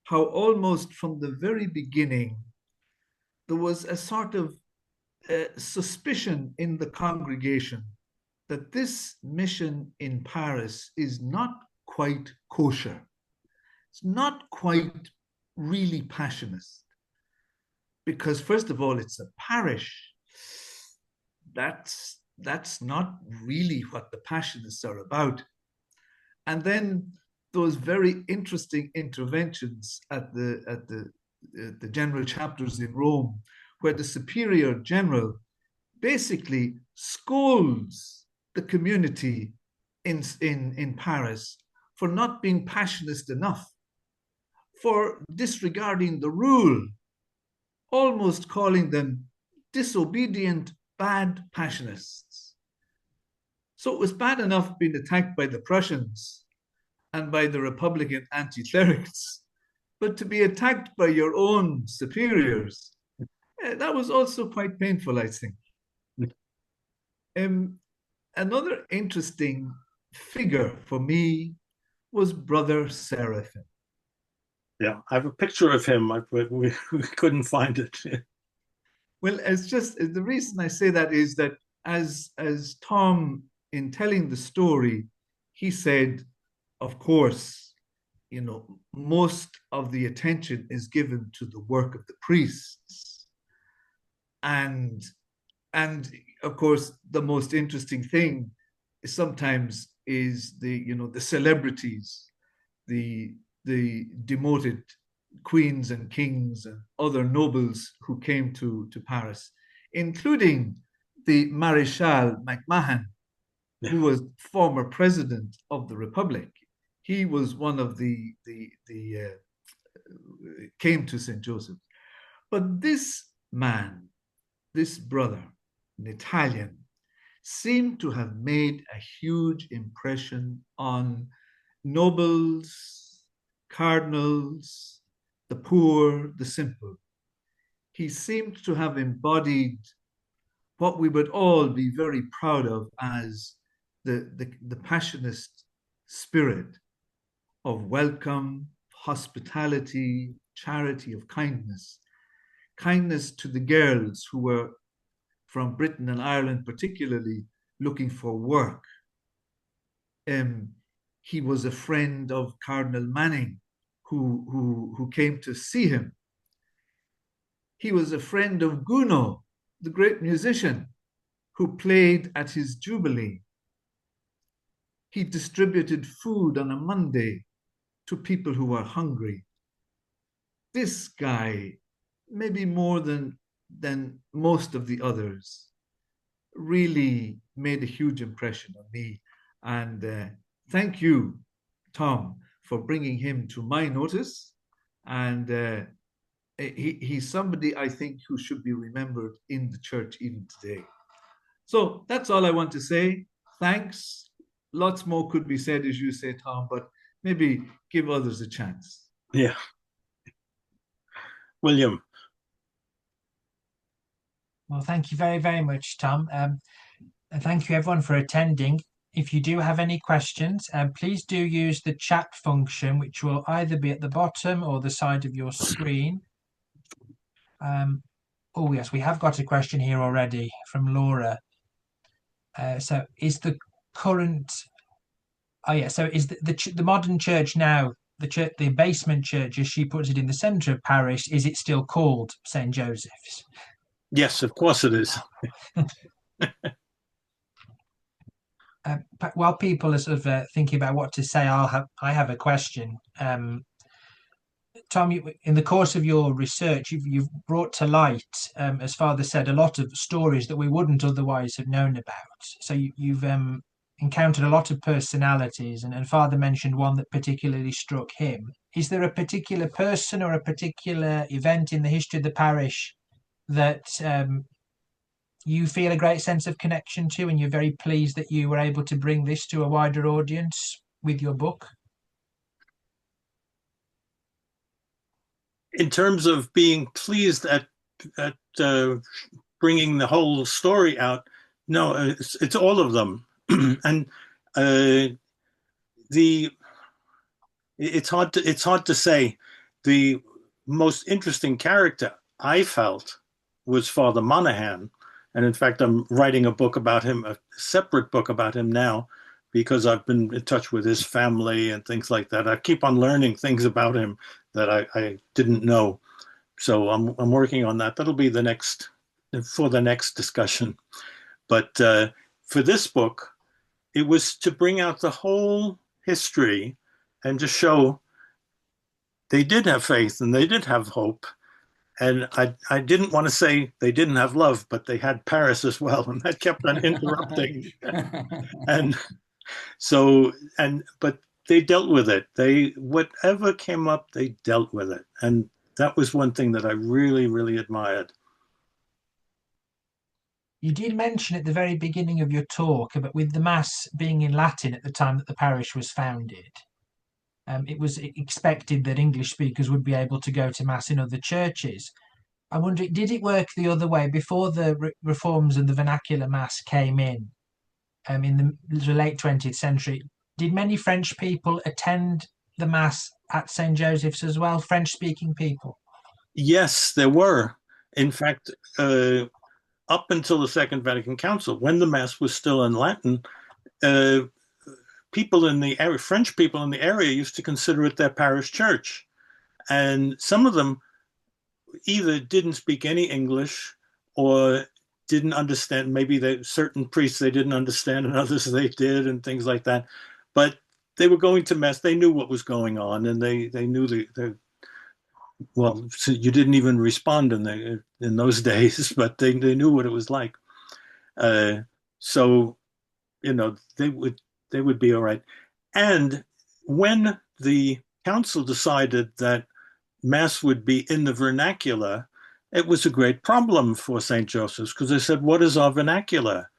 How almost from the very beginning there was a sort of suspicion in the congregation that this mission in Paris is not quite kosher. It's not quite really passionist. Because first of all, it's a parish. That's not really what the passionists are about. And then those very interesting interventions at the general chapters in Rome, where the superior general basically scolds the community in Paris for not being passionist enough, for disregarding the rule, almost calling them disobedient, bad passionists. So it was bad enough being attacked by the Prussians and by the Republican anti-clerics, but to be attacked by your own superiors, that was also quite painful, I think. Another interesting figure for me was Brother Seraphim. Yeah, I have a picture of him. We couldn't find it. Well, it's just the reason I say that is that as Tom, in telling the story, he said, of course, most of the attention is given to the work of the priests, and of course the most interesting thing sometimes is the celebrities, the demoted queens and kings and other nobles who came to Paris, including the Maréchal MacMahon, who was former president of the Republic. He was one of the came to St. Joseph. But this man, this brother, an Italian, seemed to have made a huge impression on nobles, cardinals, the poor, the simple. He seemed to have embodied what we would all be very proud of as the passionist spirit of welcome, hospitality, charity, of kindness. Kindness to the girls who were from Britain and Ireland, particularly looking for work. He was a friend of Cardinal Manning, who came to see him. He was a friend of Gounod, the great musician, who played at his jubilee. He distributed food on a Monday to people who were hungry. This guy, maybe more than most of the others, really made a huge impression on me. And thank you, Tom, for bringing him to my notice. And he's somebody, I think, who should be remembered in the church even today. So that's all I want to say. Thanks. Lots more could be said, as you say, Tom, but maybe give others a chance. Yeah. William. Well, thank you very, very much, Tom. And thank you, everyone, for attending. If you do have any questions, please do use the chat function, which will either be at the bottom or the side of your screen. Oh, yes, we have got a question here already from Laura. So is the current... Oh, yeah, so is the modern church now, the basement church, as she puts it, in the centre of Paris, is it still called St. Joseph's? Yes, of course it is. While people are sort of thinking about what to say, I have a question. Tom, in the course of your research, you've brought to light, as Father said, a lot of stories that we wouldn't otherwise have known about. So you've encountered a lot of personalities, and Father mentioned one that particularly struck him. Is there a particular person or a particular event in the history of the parish that you feel a great sense of connection to, and you're very pleased that you were able to bring this to a wider audience with your book? In terms of being pleased at bringing the whole story out, no, it's all of them. And it's hard to say. The most interesting character I felt was Father Heneghan. And in fact, I'm writing a book about him, a separate book about him now, because I've been in touch with his family and things like that. I keep on learning things about him that I didn't know. So I'm working on that. That'll be the next discussion. But for this book, it was to bring out the whole history and to show they did have faith and they did have hope. And I didn't want to say they didn't have love, but they had Paris as well, and that kept on interrupting. But they dealt with it. Whatever came up, they dealt with it. And that was one thing that I really, really admired. You did mention at the very beginning of your talk about with the Mass being in Latin at the time that the parish was founded. It was expected that English speakers would be able to go to Mass in other churches. I wonder, did it work the other way before the reforms and the vernacular Mass came in the late 20th century? Did many French people attend the Mass at St. Joseph's as well, French-speaking people? Yes, there were. In fact, up until the Second Vatican Council, when the Mass was still in Latin, people in the area, French people in the area, used to consider it their parish church. And some of them either didn't speak any English or didn't understand. Maybe certain priests they didn't understand and others they did, and things like that. But they were going to Mass. They knew what was going on, and they knew well, so you didn't even respond in those days, but they knew what it was like. Uh, so they would be all right. And when the council decided that Mass would be in the vernacular, it was a great problem for St. Joseph's because they said, "What is our vernacular?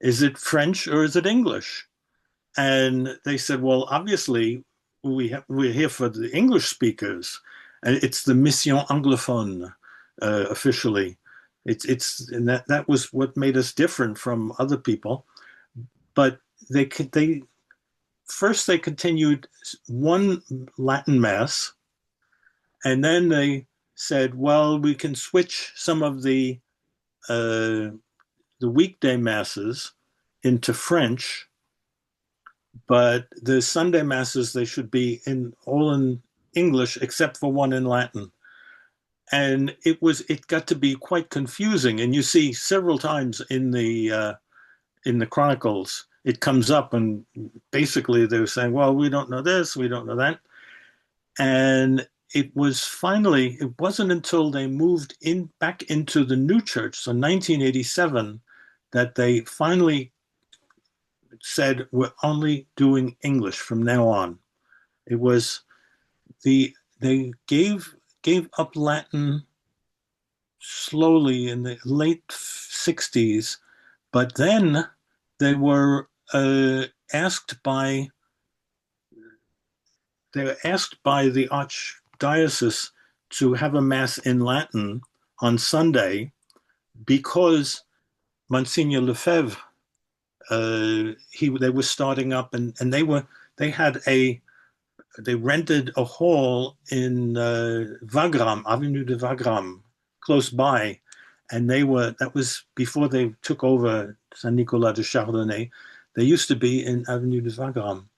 Is it French or is it English?" And they said, "Well, obviously we're here for the English speakers, and it's the Mission Anglophone officially. It's and that was what made us different from other people. But they first they continued one Latin mass, and then they said, well, we can switch some of uh, the weekday masses into French, but the Sunday masses they should be all in English except for one in Latin." And it got to be quite confusing. And you see several times in the chronicles it comes up, and basically they're saying, well, we don't know this, we don't know that. And it wasn't until they moved in back into the new church, so 1987, that they finally said, we're only doing English from now on. It was they gave up Latin slowly in the late 60s, but then they were asked by the archdiocese to have a mass in Latin on Sunday because Monsignor Lefebvre they were starting up, and they rented a hall in Wagram, Avenue de Wagram, close by, and that was before they took over Saint Nicolas de Chardonnay. They used to be in Avenue de Wagram,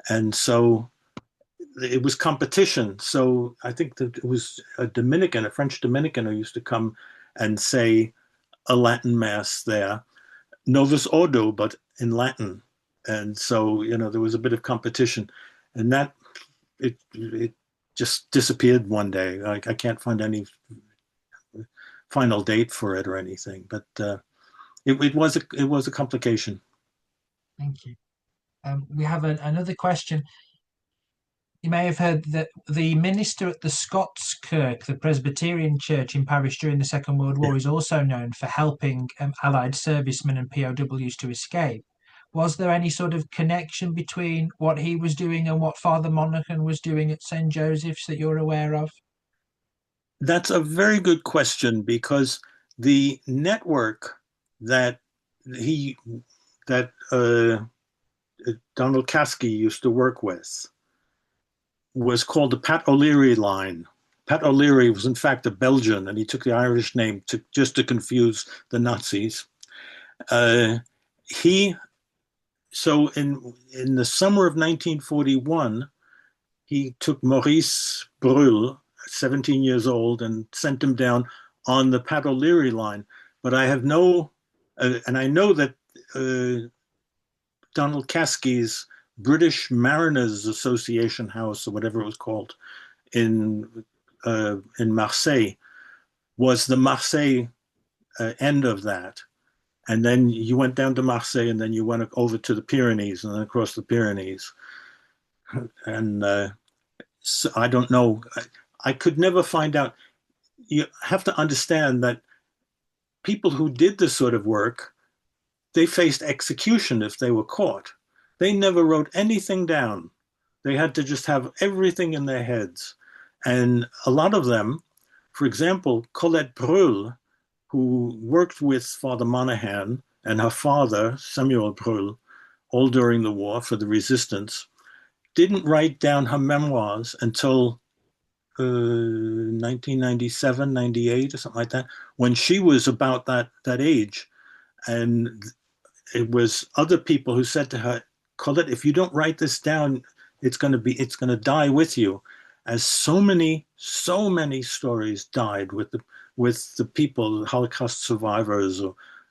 and so it was competition. So I think that it was a French Dominican, who used to come and say a Latin mass there, Novus Ordo, but in Latin. And so, there was a bit of competition, and that it just disappeared one day. I can't find any final date for it or anything, but it was a complication. Thank you. We have another question. You may have heard that the minister at the Scots Kirk, the Presbyterian church in Paris during the Second World War, is also known for helping Allied servicemen and POWs to escape. Was there any sort of connection between what he was doing and what Father Monaghan was doing at St. Joseph's that you're aware of? That's a very good question, because the network that he that Donald Caskey used to work with was called the Pat O'Leary line. Pat O'Leary was in fact a Belgian, and he took the Irish name just to confuse the Nazis. He so in the summer of 1941, he took Maurice Brul, 17 years old, and sent him down on the Pat O'Leary line. But I have and I know that Donald Caskey's British Mariners Association house, or whatever it was called, in Marseille, was the Marseille end of that. And then you went down to Marseille, and then you went over to the Pyrenees, and then across the Pyrenees. And so I don't know. I could never find out. You have to understand that people who did this sort of work, they faced execution if they were caught. They never wrote anything down. They had to just have everything in their heads. And a lot of them, for example, Colette Brul, who worked with Father Monaghan, and her father, Samuel Brul, all during the war for the resistance, didn't write down her memoirs until 1997, 98, or something like that, when she was about that age. And it was other people who said to her, Colette, if you don't write this down, it's going to die with you. As so many stories died with the people, the Holocaust survivors,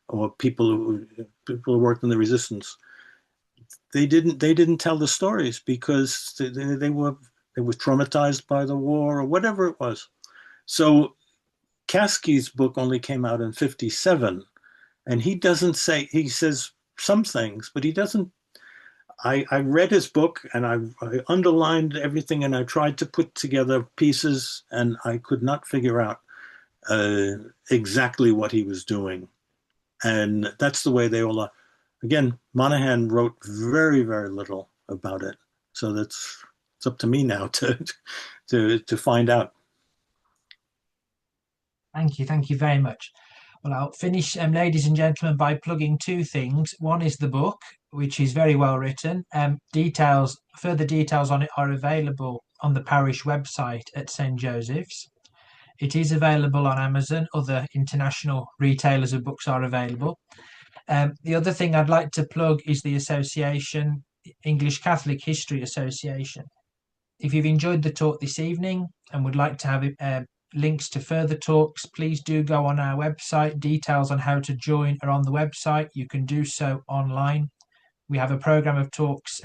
or people who worked in the resistance. They didn't tell the stories because they were traumatized by the war or whatever it was. So Caskey's book only came out in 57, and he doesn't say, he says some things, but he doesn't. I read his book and I underlined everything and I tried to put together pieces and I could not figure out exactly what he was doing. And that's the way they all are. Again, Monaghan wrote very, very little about it. So it's up to me now to find out. Thank you very much. Well, I'll finish, ladies and gentlemen, by plugging two things. One is the book, which is very well written. Further details on it are available on the parish website at St. Joseph's. It is available on Amazon. Other international retailers of books are available. The other thing I'd like to plug is the association, English Catholic History Association. If you've enjoyed the talk this evening and would like to have links to further talks, please do go on our website. Details on how to join are on the website. You can do so online. We have a program of talks,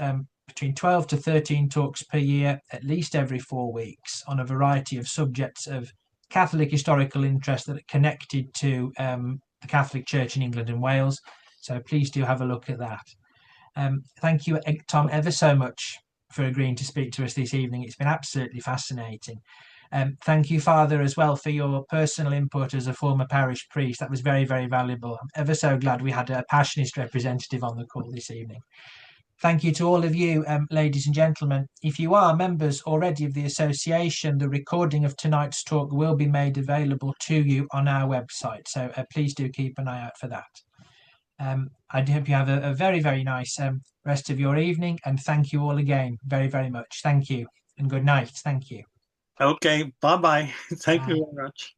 between 12 to 13 talks per year, at least every 4 weeks, on a variety of subjects of Catholic historical interest that are connected to the Catholic Church in England and Wales. So please do have a look at that. Thank you, Tom, ever so much for agreeing to speak to us this evening. It's been absolutely fascinating. Thank you, Father, as well, for your personal input as a former parish priest. That was very, very valuable. I'm ever so glad we had a Passionist representative on the call this evening. Thank you to all of you, ladies and gentlemen. If you are members already of the association, the recording of tonight's talk will be made available to you on our website. So please do keep an eye out for that. I hope you have a very, very nice rest of your evening. And thank you all again very, very much. Thank you and good night. Thank you. Okay, bye-bye. Thank Bye. you very much.